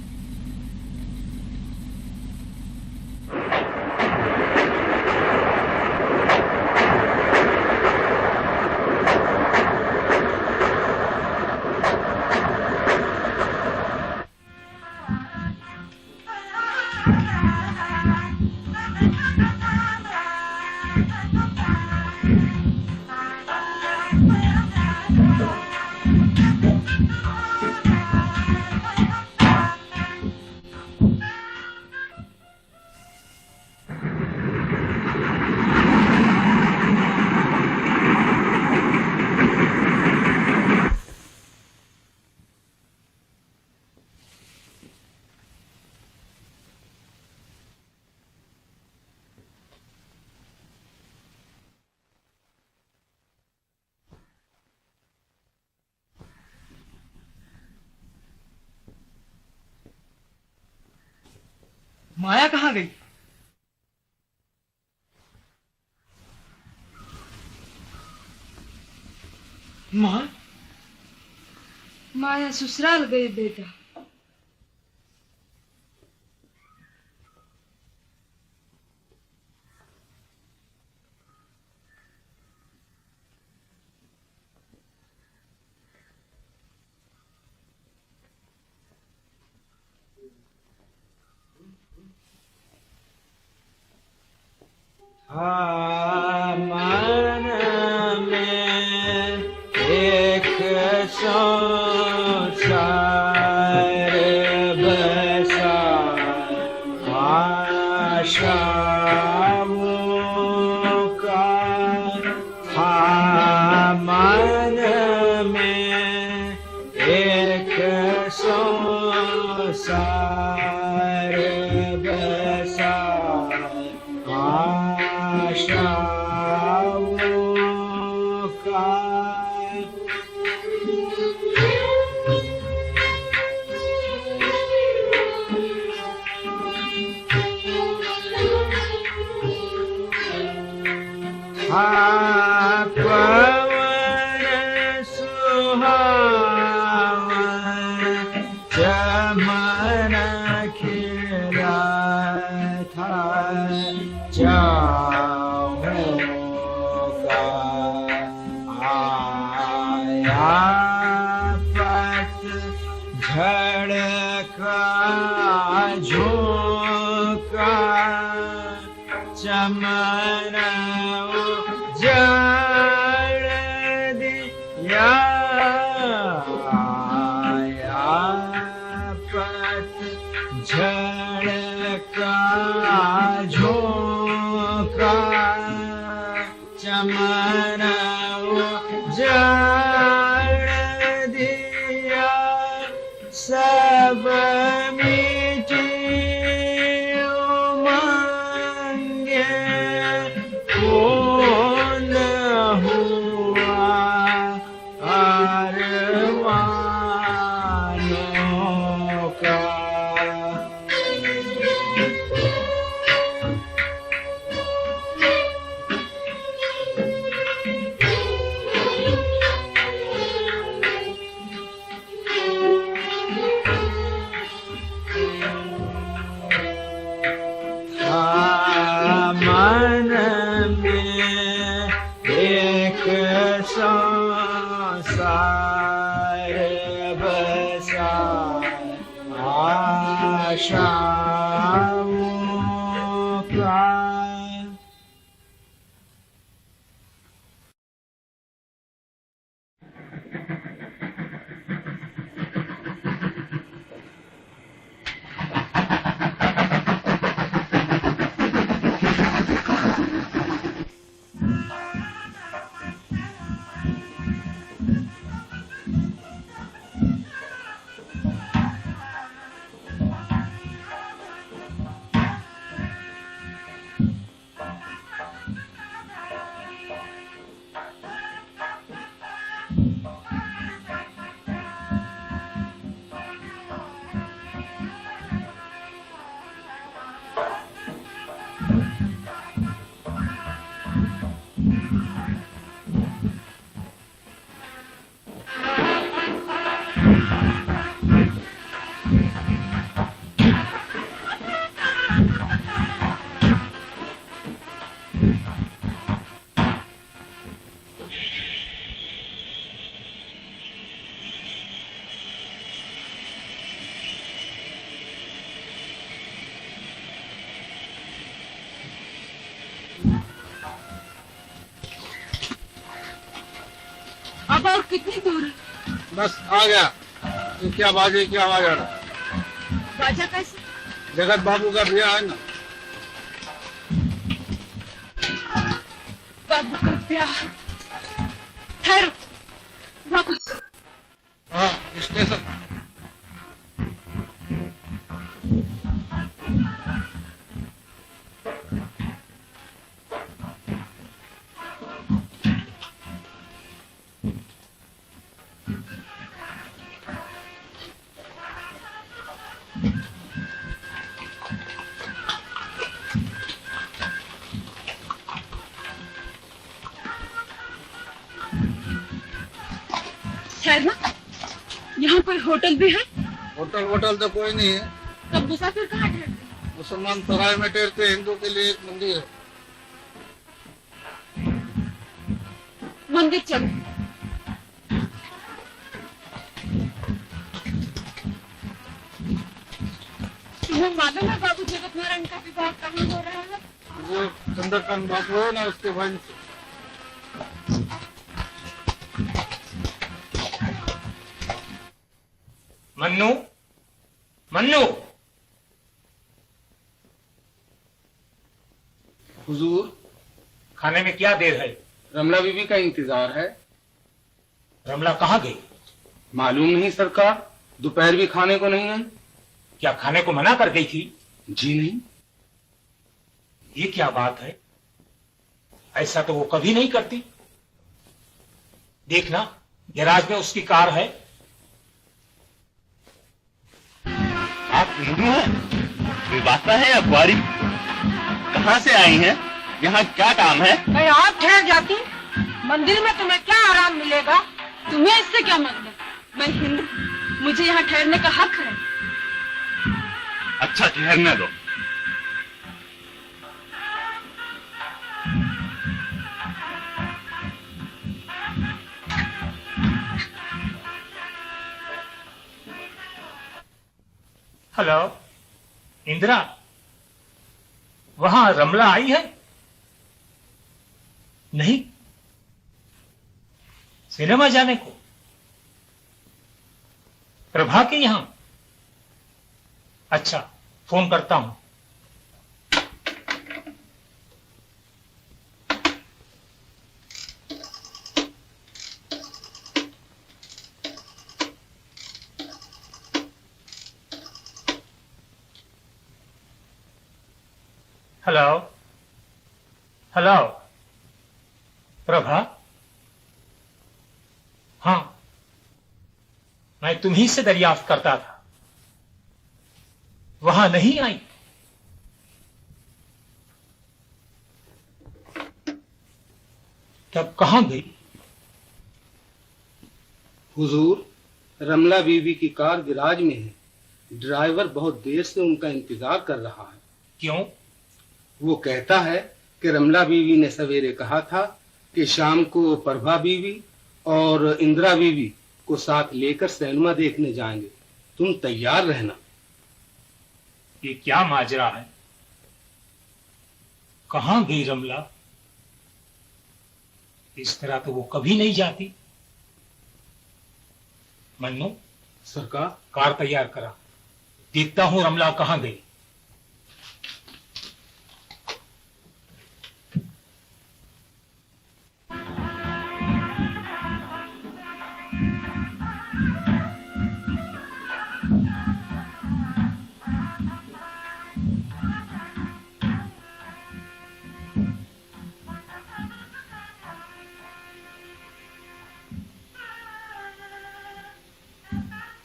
माया कहाँ गई? माँ? माया ससुराल गई बेटा। मन में एक संसार बसा, आशाओं का मन में एक संसार बसा, आशाओं का। पवन सुहावन चमन खिला था, झड़का झोंका चमन जड़ दिया, पत झड़का झोंका चमन जड़ दिया, सब मिटी उमंगे कौन हुआ अरमानों का। मन में एक संसार बसा, आशाओं का। अब और कितनी दूर है? बस आ गया। तो क्या बाजे की आवाज आ रहा? बाजा कैसे? जगत बाबू का ब्याह है ना। बाबू का ब्याह। ठहरो, वापस। हाँ, स्टेशन। ठहरना, यहाँ कोई होटल भी है? होटल तो कोई नहीं है। तब मुसाफिर कहाँ ठहरते? मुसलमान सराय में ठहरते, हिंदू के लिए एक मंदिर है। मंदिर चलो। तुम्हें मालूम है बाबू जगत नारायण का विवाह कहाँ हो रहा है? वो चंद्रकांत बाबू है ना, उसके भाई से। मन्नू, मन्नू। हुजूर, खाने में क्या देर है? रमला बीबी का इंतजार है। रमला कहाँ गई? मालूम नहीं सरकार, दोपहर भी खाने को नहीं आई। क्या खाने को मना कर गई थी? जी नहीं। ये क्या बात है? ऐसा तो वो कभी नहीं करती। देखना, गैराज में उसकी कार है। आप हिंदू हैं? विवाहिता है या कुंवारी? कहाँ से आई हैं? यहाँ क्या काम है? मैं आप ठहर जाती, मंदिर में तुम्हें क्या आराम मिलेगा? तुम्हें इससे क्या मतलब? मैं हिंदू, मुझे यहाँ ठहरने का हक है। अच्छा, ठहरने दो। हेलो, इंदिरा, वहां रमला आई है? नहीं, सिनेमा जाने को? प्रभा के यहां? अच्छा, फोन करता हूं। Hello, hello, Prabha? हाँ, मैं तुम्ही से दरियाफ्त करता था, वहां नहीं आई। तब कहां गई? हुजूर, रमला बीबी की कार गैराज में है। ड्राइवर बहुत देर से उनका इंतजार कर रहा है। क्यों? वो कहता है कि रमला बीवी ने सवेरे कहा था कि शाम को प्रभा बीवी और इंदिरा बीवी को साथ लेकर सिनेमा देखने जाएंगे। तुम तैयार रहना। ये क्या माजरा है? कहां गई रमला? इस तरह तो वो कभी नहीं जाती। मन्नू, सरकार, कार तैयार करा, देखता हूं रमला कहां गई।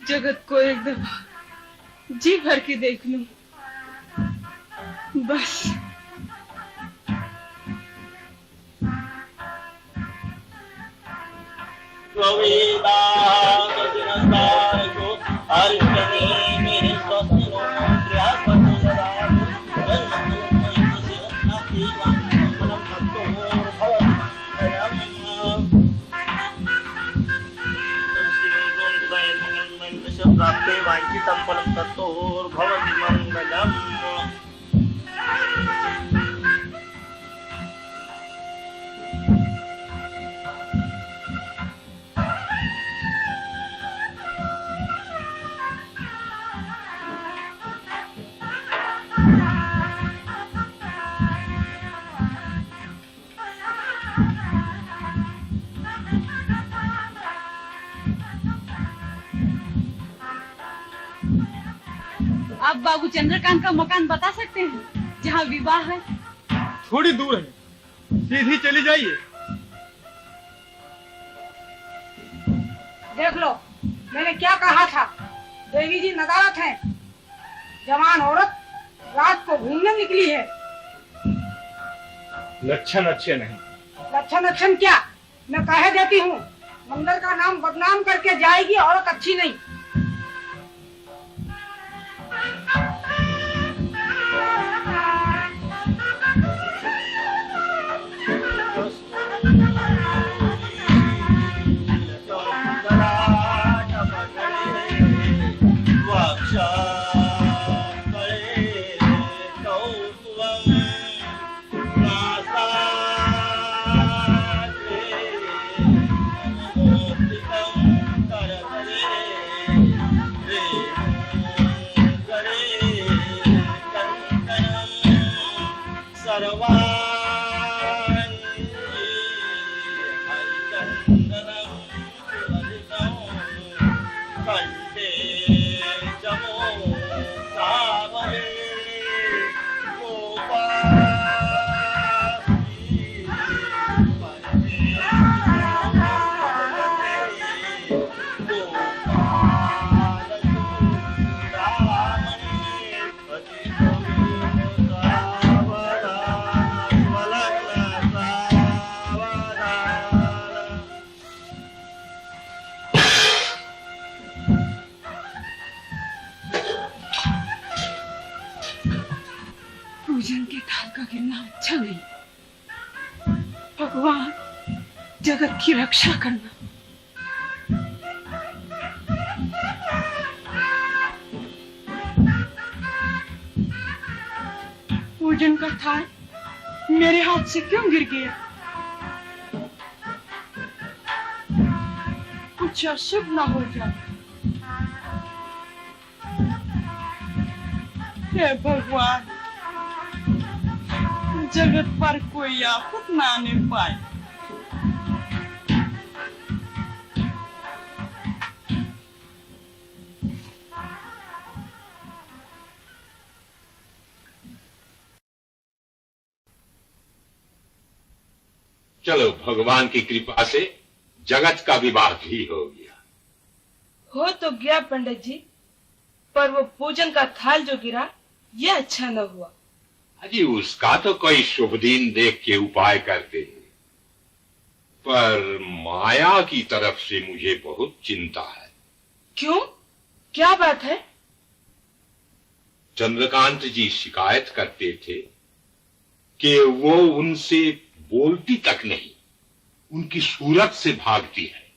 जगत को एक दफा जी भर के देख लूं, बस। को भवति मंगलम। आप बाबू चंद्रकांत का मकान बता सकते हैं जहाँ विवाह है? थोड़ी दूर है, सीधी चली जाइए। देख लो, मैंने क्या कहा था। देवी जी नदारत हैं। जवान औरत रात को घूमने निकली है। लक्षण अच्छे नहीं। लक्षण क्या, मैं कह देती हूँ। मंदिर का नाम बदनाम करके जाएगी। औरत अच्छी नहीं। पूजन के थाल का गिरना अच्छा नहीं। भगवान जगत की रक्षा करना। पूजन का थाल मेरे हाथ से क्यों गिर गया? कुछ अशुभ ना हो जाए। हे भगवान, जगत पर कोई आफत ना आने पाए। चलो, भगवान की कृपा से जगत का विवाह भी हो गया। हो तो गया पंडित जी, पर वो पूजन का थाल जो गिरा, ये अच्छा न हुआ। अजी, उसका तो कोई शुभ दिन देख के उपाय करते हैं, पर माया की तरफ से मुझे बहुत चिंता है। क्यों, क्या बात है? चंद्रकांत जी शिकायत करते थे कि वो उनसे बोलती तक नहीं, उनकी सूरत से भागती है।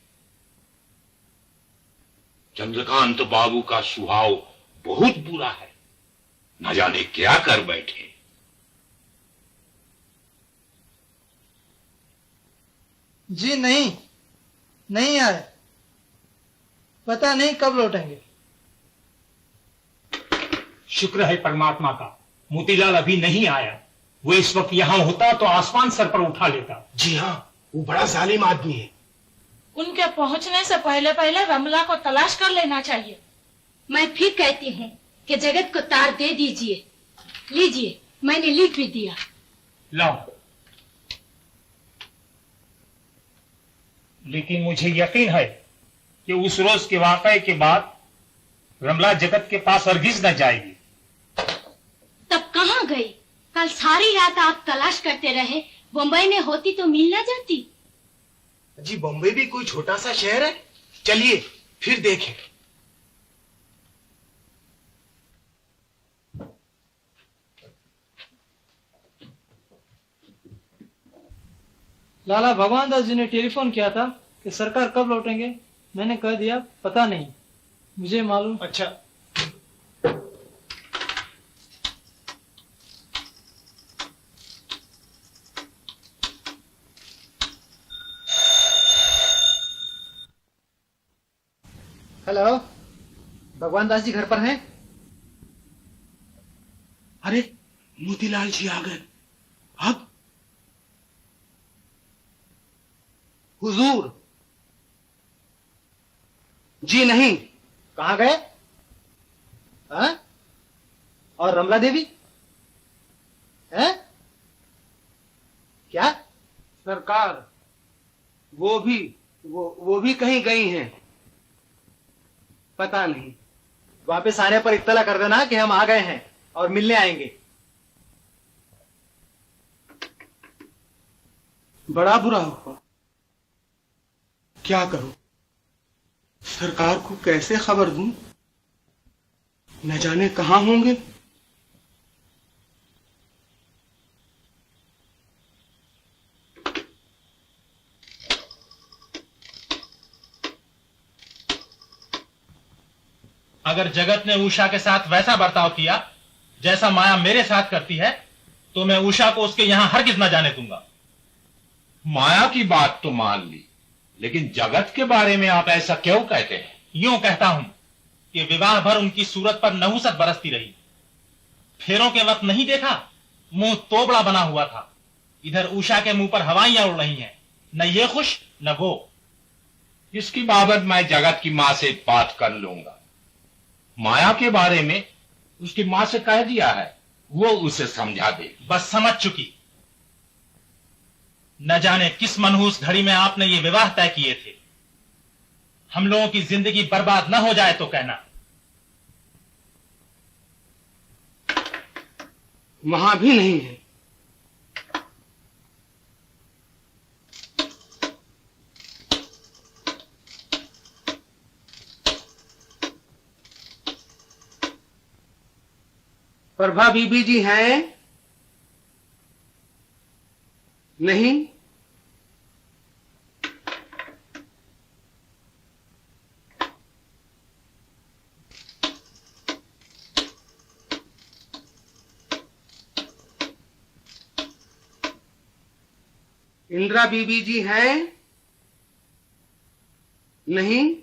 चंद्रकांत बाबू का स्वभाव बहुत बुरा है, न जाने क्या कर बैठे। जी नहीं आए, पता नहीं कब लौटेंगे। शुक्र है परमात्मा का, मोतीलाल अभी नहीं आया। वो इस वक्त यहाँ होता तो आसमान सर पर उठा लेता। जी हाँ, वो बड़ा जालिम आदमी है। उनके पहुंचने से पहले पहले रमला को तलाश कर लेना चाहिए। मैं फिर कहती हूँ कि जगत को तार दे दीजिए। लीजिए, मैंने लिख भी दिया। लाओ। लेकिन मुझे यकीन है कि उस रोज के वाकये के बाद रमला जगत के पास हरगिज न जाएगी। तब कहाँ गई? कल सारी रात आप तलाश करते रहे। बम्बई में होती तो मिल न जाती। जी, बम्बई भी कोई छोटा सा शहर है? चलिए फिर देखें। लाला भगवान दास जी ने टेलीफोन किया था कि सरकार कब लौटेंगे। मैंने कह दिया पता नहीं, मुझे मालूम। अच्छा। हेलो, भगवान दास जी घर पर हैं? अरे मोतीलाल जी आ गए। अब हुजूर जी नहीं, कहां गए? हाँ? और रमला देवी है? क्या सरकार वो भी कहीं गई हैं, पता नहीं। वापस आने पर इत्तला कर देना कि हम आ गए हैं और मिलने आएंगे। बड़ा बुरा हुआ, क्या करूं? सरकार को कैसे खबर दूं? न जाने कहां होंगे। अगर जगत ने उषा के साथ वैसा बर्ताव किया जैसा माया मेरे साथ करती है, तो मैं उषा को उसके यहां हरगिज न जाने दूंगा। माया की बात तो मान ली, लेकिन जगत के बारे में आप ऐसा क्यों कहते हैं? यूं कहता हूं कि विवाह भर उनकी सूरत पर नहुसत बरसती रही। फेरों के वक्त नहीं देखा, मुंह तोबड़ा बना हुआ था। इधर उषा के मुंह पर हवाइयां उड़ रही हैं, न ये खुश न वो। इसकी बाबत मैं जगत की मां से बात कर लूंगा। माया के बारे में उसकी मां से कह दिया है, वो उसे समझा दे। बस समझ चुकी। न जाने किस मनहूस घड़ी में आपने ये विवाह तय किए थे। हम लोगों की जिंदगी बर्बाद न हो जाए तो कहना। वहां भी नहीं है। प्रभा बीबी जी हैं? नहीं। इंदिरा बीबी जी हैं? नहीं।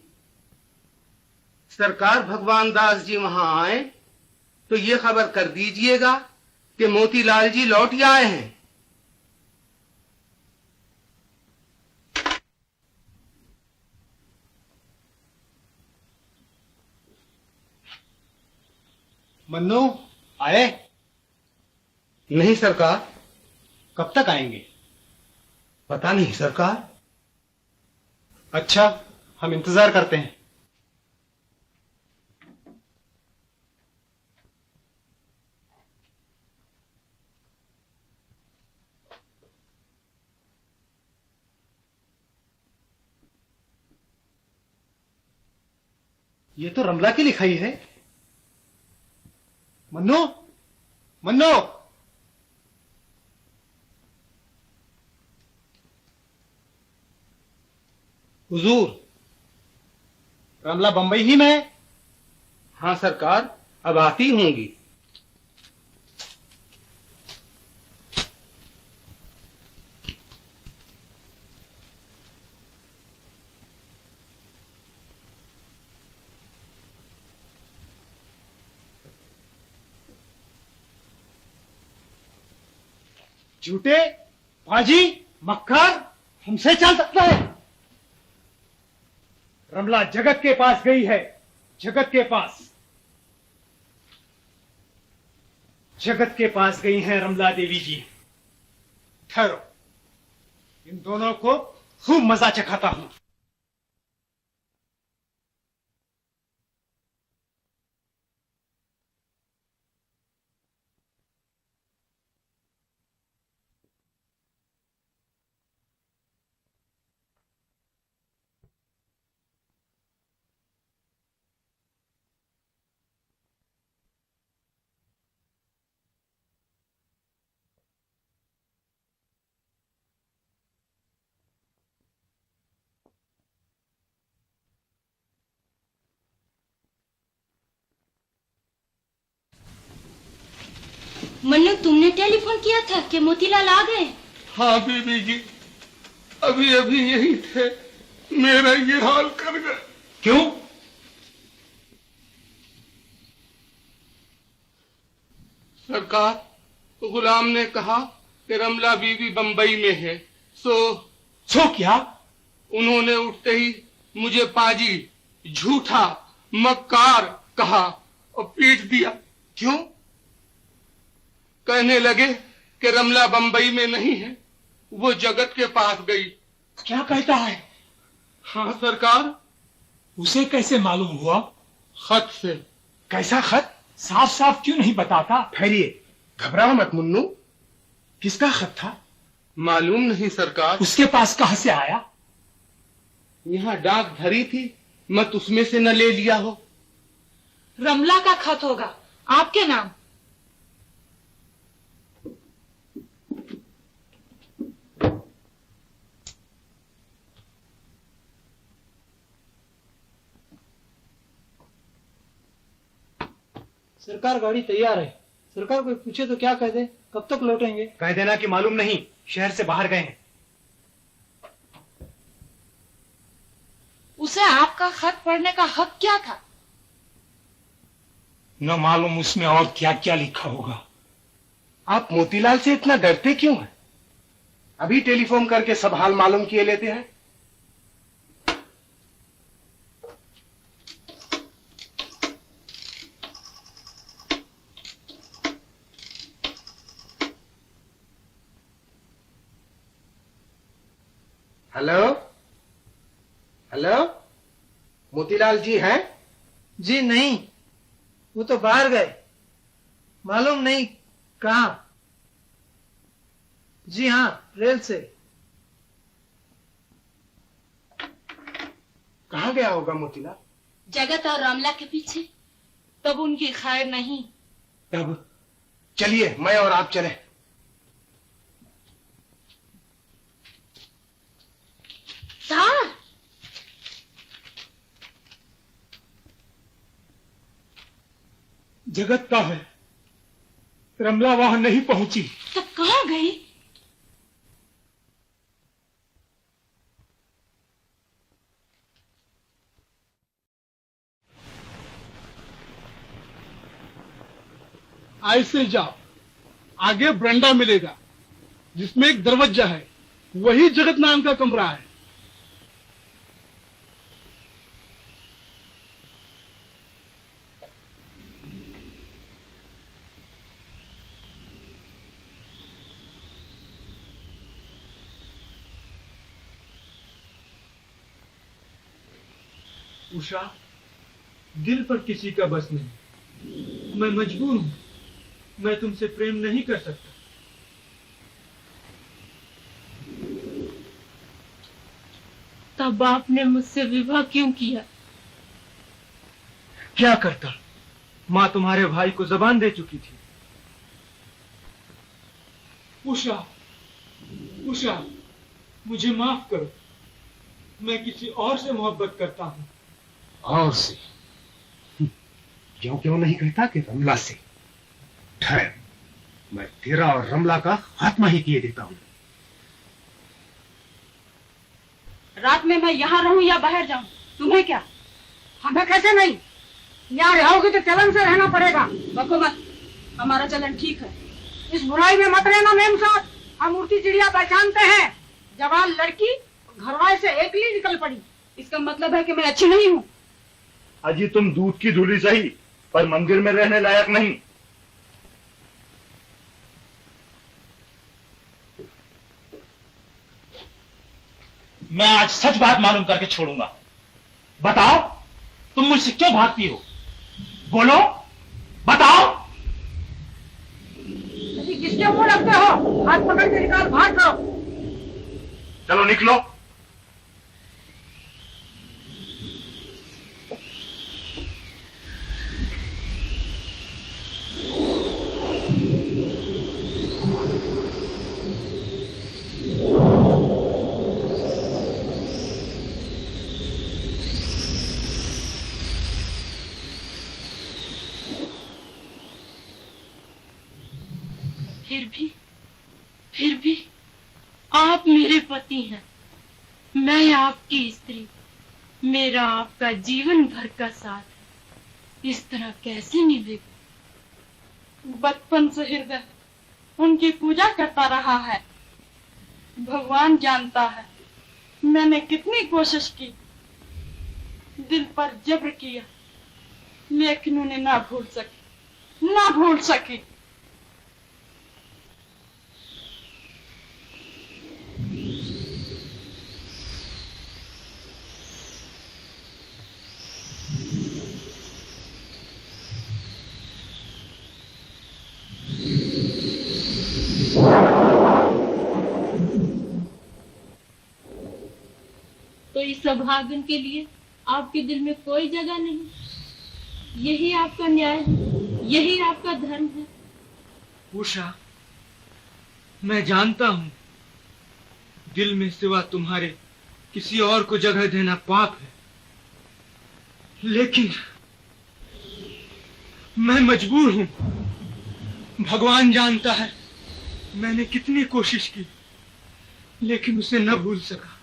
सरकार भगवान दास जी वहां आए तो ये खबर कर दीजिएगा कि मोतीलाल जी लौट आए हैं। मन्नू आए? नहीं सरकार। कब तक आएंगे? पता नहीं सरकार। अच्छा, हम इंतजार करते हैं। ये तो रमला की लिखाई है। मन्नू, मन्नू, हुजूर, रमला बंबई ही में? हाँ सरकार, अब आती होंगी। झूठे, बाजी, मक्कार, हमसे चल सकता है। रमला जगत के पास गई है, जगत के पास। जगत के पास गई हैं रमला देवी जी। ठहरो, इन दोनों को खूब मजा चखाता हूं। मन्नू, तुमने टेलीफोन किया था कि मोतीलाल आ गए? हाँ बीबी जी, अभी अभी यही थे, मेरा ये हाल कर गए। क्यों? सरकार, गुलाम ने कहा कि रमला बीवी बंबई में है, सो क्या? उन्होंने उठते ही मुझे पाजी, झूठा, मक्कार कहा और पीट दिया। क्यों? कहने लगे कि रमला बंबई में नहीं है, वो जगत के पास गई। क्या कहता है? हाँ सरकार। उसे कैसे मालूम हुआ? खत से। कैसा खत? साफ साफ क्यों नहीं बताता? ठहरिए, घबराओ मत मुन्नू। किसका खत था? मालूम नहीं सरकार। उसके पास कहां से आया? यहाँ डाक धरी थी, मत उसमें से न ले लिया हो। रमला का खत होगा, आपके नाम। सरकार गाड़ी तैयार है। सरकार कोई पूछे तो क्या कह दे? कब तक लौटेंगे? कह देना कि मालूम नहीं, शहर से बाहर गए हैं। उसे आपका खत पढ़ने का हक क्या था? न मालूम उसमें और क्या क्या लिखा होगा। आप मोतीलाल से इतना डरते क्यों हैं? अभी टेलीफोन करके सब हाल मालूम किए लेते हैं। हेलो हेलो, मोतीलाल जी हैं? जी नहीं, वो तो बाहर गए, मालूम नहीं कहाँ। जी हाँ, रेल से। कहाँ गया होगा मोतीलाल? जगत और रमला के पीछे। तब उनकी खैर नहीं। तब चलिए, मैं और आप चले। जगत का है, रमला वहां नहीं पहुंची। तब कहाँ गई? ऐसे जाओ, आगे बरंडा मिलेगा जिसमें एक दरवाजा है, वही जगत नारायण का कमरा है। उषा, दिल पर किसी का बस नहीं। मैं मजबूर हूं, मैं तुमसे प्रेम नहीं कर सकता। तब आपने मुझसे विवाह क्यों किया? क्या करता, माँ तुम्हारे भाई को जबान दे चुकी थी। उषा, उषा, मुझे माफ करो, मैं किसी और से मोहब्बत करता हूँ। और से? क्यों नहीं कहता कि रमला से? ठहर, मैं तेरा और रमला का खात्मा ही किए देता हूँ। रात में मैं यहाँ रहूं या बाहर जाऊं, तुम्हें क्या? हमें कैसे नहीं, यहाँ रहोगी तो चलन से रहना पड़ेगा। बको मत, हमारा चलन ठीक है। इस बुराई में मत रहना मेम साहब, हम उड़ती चिड़िया पहचानते हैं। जवान लड़की घरवाले से एकली निकल पड़ी, इसका मतलब है कि मैं अच्छी नहीं हूँ। अजी तुम दूध की धूली सही, पर मंदिर में रहने लायक नहीं। मैं आज सच बात मालूम करके छोड़ूंगा। बताओ, तुम मुझसे क्यों भागती हो? बोलो, बताओ। किसके मुंह लगते हो? हाथ पकड़ के निकाल, भाग जाओ। चलो निकलो। फिर भी आप मेरे पति हैं, मैं आपकी स्त्री, मेरा आपका जीवन भर का साथ है, इस तरह कैसे निभेगा? बचपन से हृदय उनकी पूजा करता रहा है। भगवान जानता है मैंने कितनी कोशिश की, दिल पर जब्र किया, लेकिन उन्हें ना भूल सकी। तो इस अभागन के लिए आपके दिल में कोई जगह नहीं? यही आपका न्याय है, यही आपका धर्म है? उषा, मैं जानता हूँ दिल में सिवा तुम्हारे किसी और को जगह देना पाप है, लेकिन मैं मजबूर हूँ। भगवान जानता है मैंने कितनी कोशिश की, लेकिन उसे न भूल सका।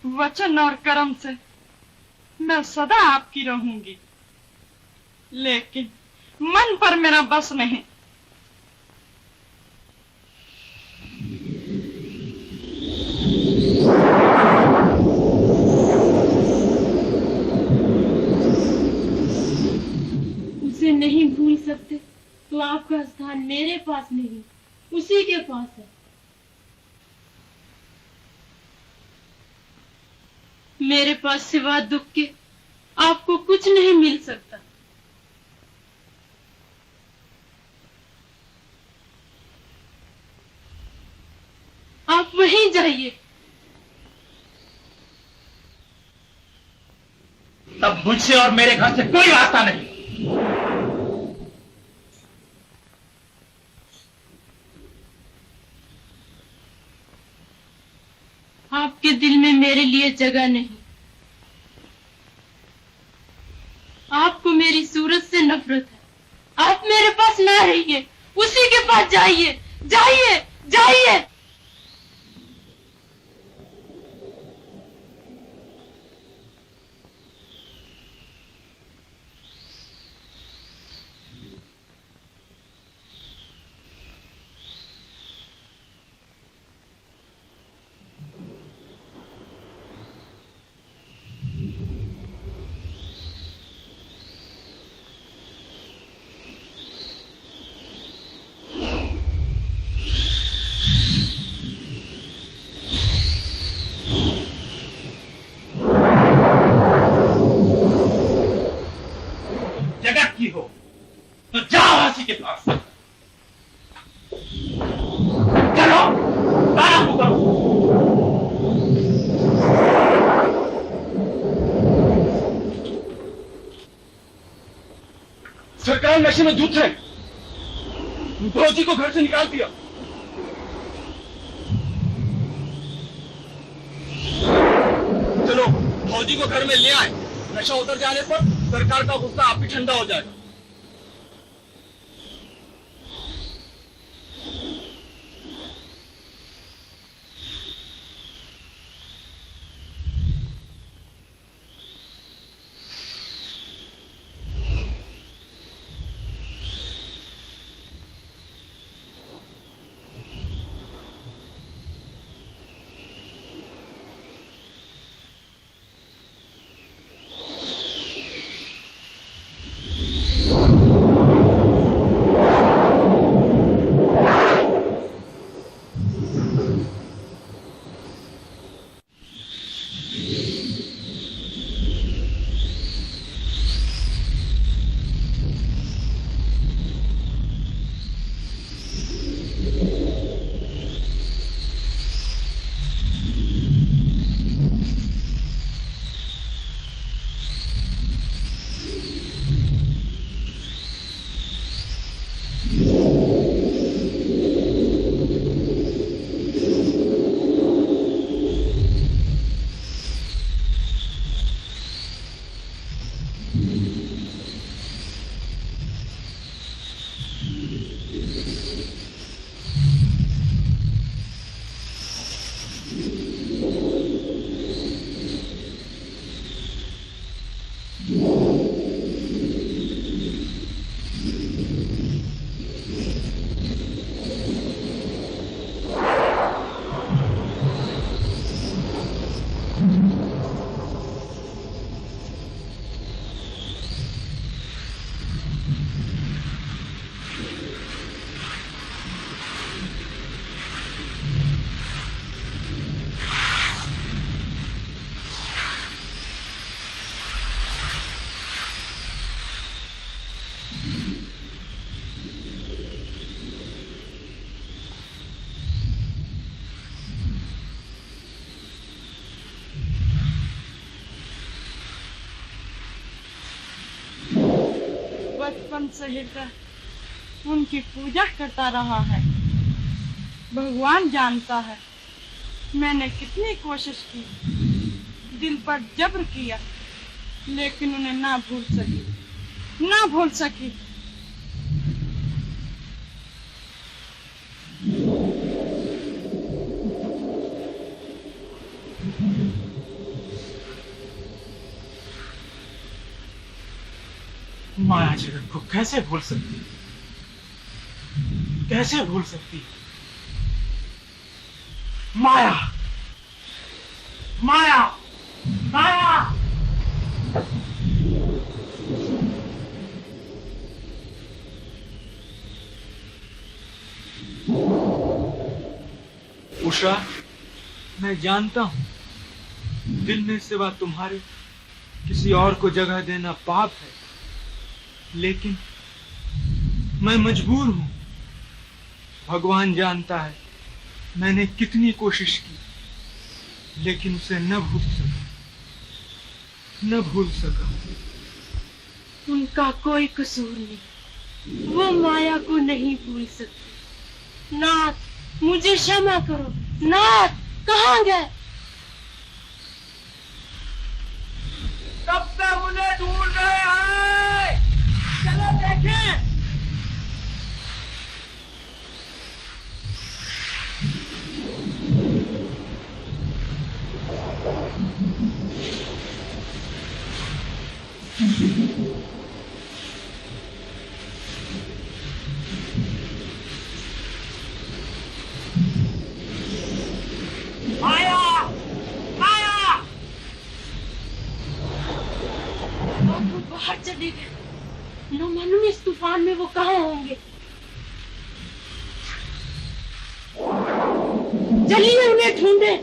वचन और कर्म से मैं सदा आपकी रहूंगी, लेकिन मन पर मेरा बस नहीं। उसे नहीं भूल सकते तो आपका स्थान मेरे पास नहीं, उसी के पास है। मेरे पास सिवा दुख के आपको कुछ नहीं मिल सकता। आप वहीं जाइए। तब मुझसे और मेरे घर से कोई रास्ता नहीं। आपके दिल में मेरे लिए जगह नहीं। आपको मेरी सूरत से नफरत है। आप मेरे पास ना रहिए, उसी के पास जाइए, जाइए, जाइए। तो जाओ हाथी के पास, चलो तारा होगा। सरकार नशे में धुत है, भौजी को घर से निकाल दिया। चलो भौजी को घर में ले आए, नशा उतर जाने पर सरकार का गुस्सा आप भी ठंडा हो जाएगा। बचपन से हृदय उनकी पूजा करता रहा है। भगवान जानता है मैंने कितनी कोशिश की, दिल पर जब्र किया, लेकिन उन्हें ना भूल सकी। माया जगत को कैसे भूल सकती, कैसे भूल सकती? माया, माया, माया! उषा, मैं जानता हूं दिल में सिवा तुम्हारे किसी और को जगह देना पाप है, लेकिन मैं मजबूर हूं। भगवान जानता है मैंने कितनी कोशिश की, लेकिन उसे न भूल सका। उनका कोई कसूर नहीं, वो माया को नहीं भूल सकते। नाथ, मुझे क्षमा करो। नाथ, कहाँ गए? कब से मुझे ढूंढ रहे हैं? चलो देखें। माया, माया! वो बाहर चले गए। न मालूम इस तूफान में वो कहाँ होंगे। चलिए उन्हें ढूंढे।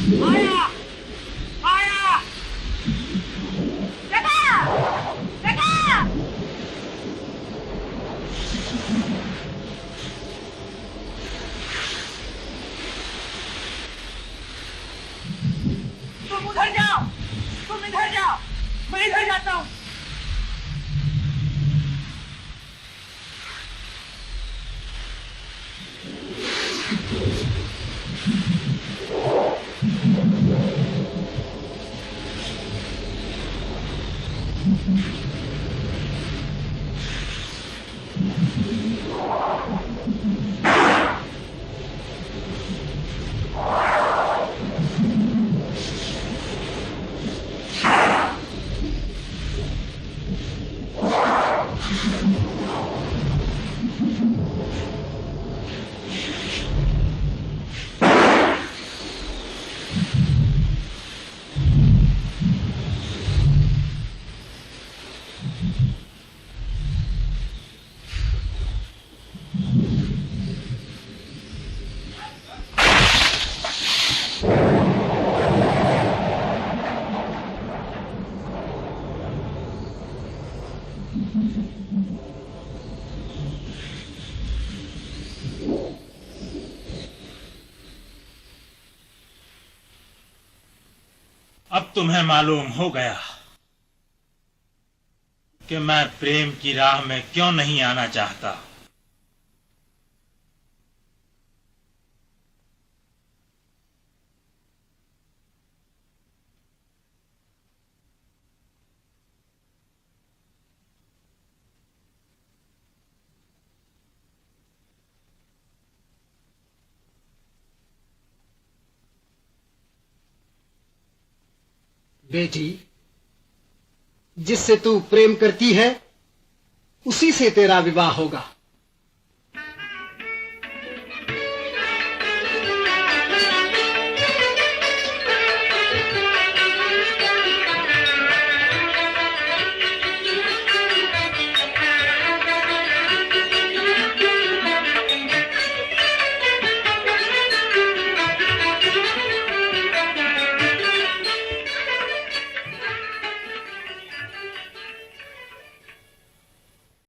माया, माया! जगा, जगा! तुम उधर जाओ, तुम इधर जाओ, मैं इधर जाता हूँ। अब तुम्हें मालूम हो गया कि मैं प्रेम की राह में क्यों नहीं आना चाहता। बेटी, जिससे तू प्रेम करती है उसी से तेरा विवाह होगा।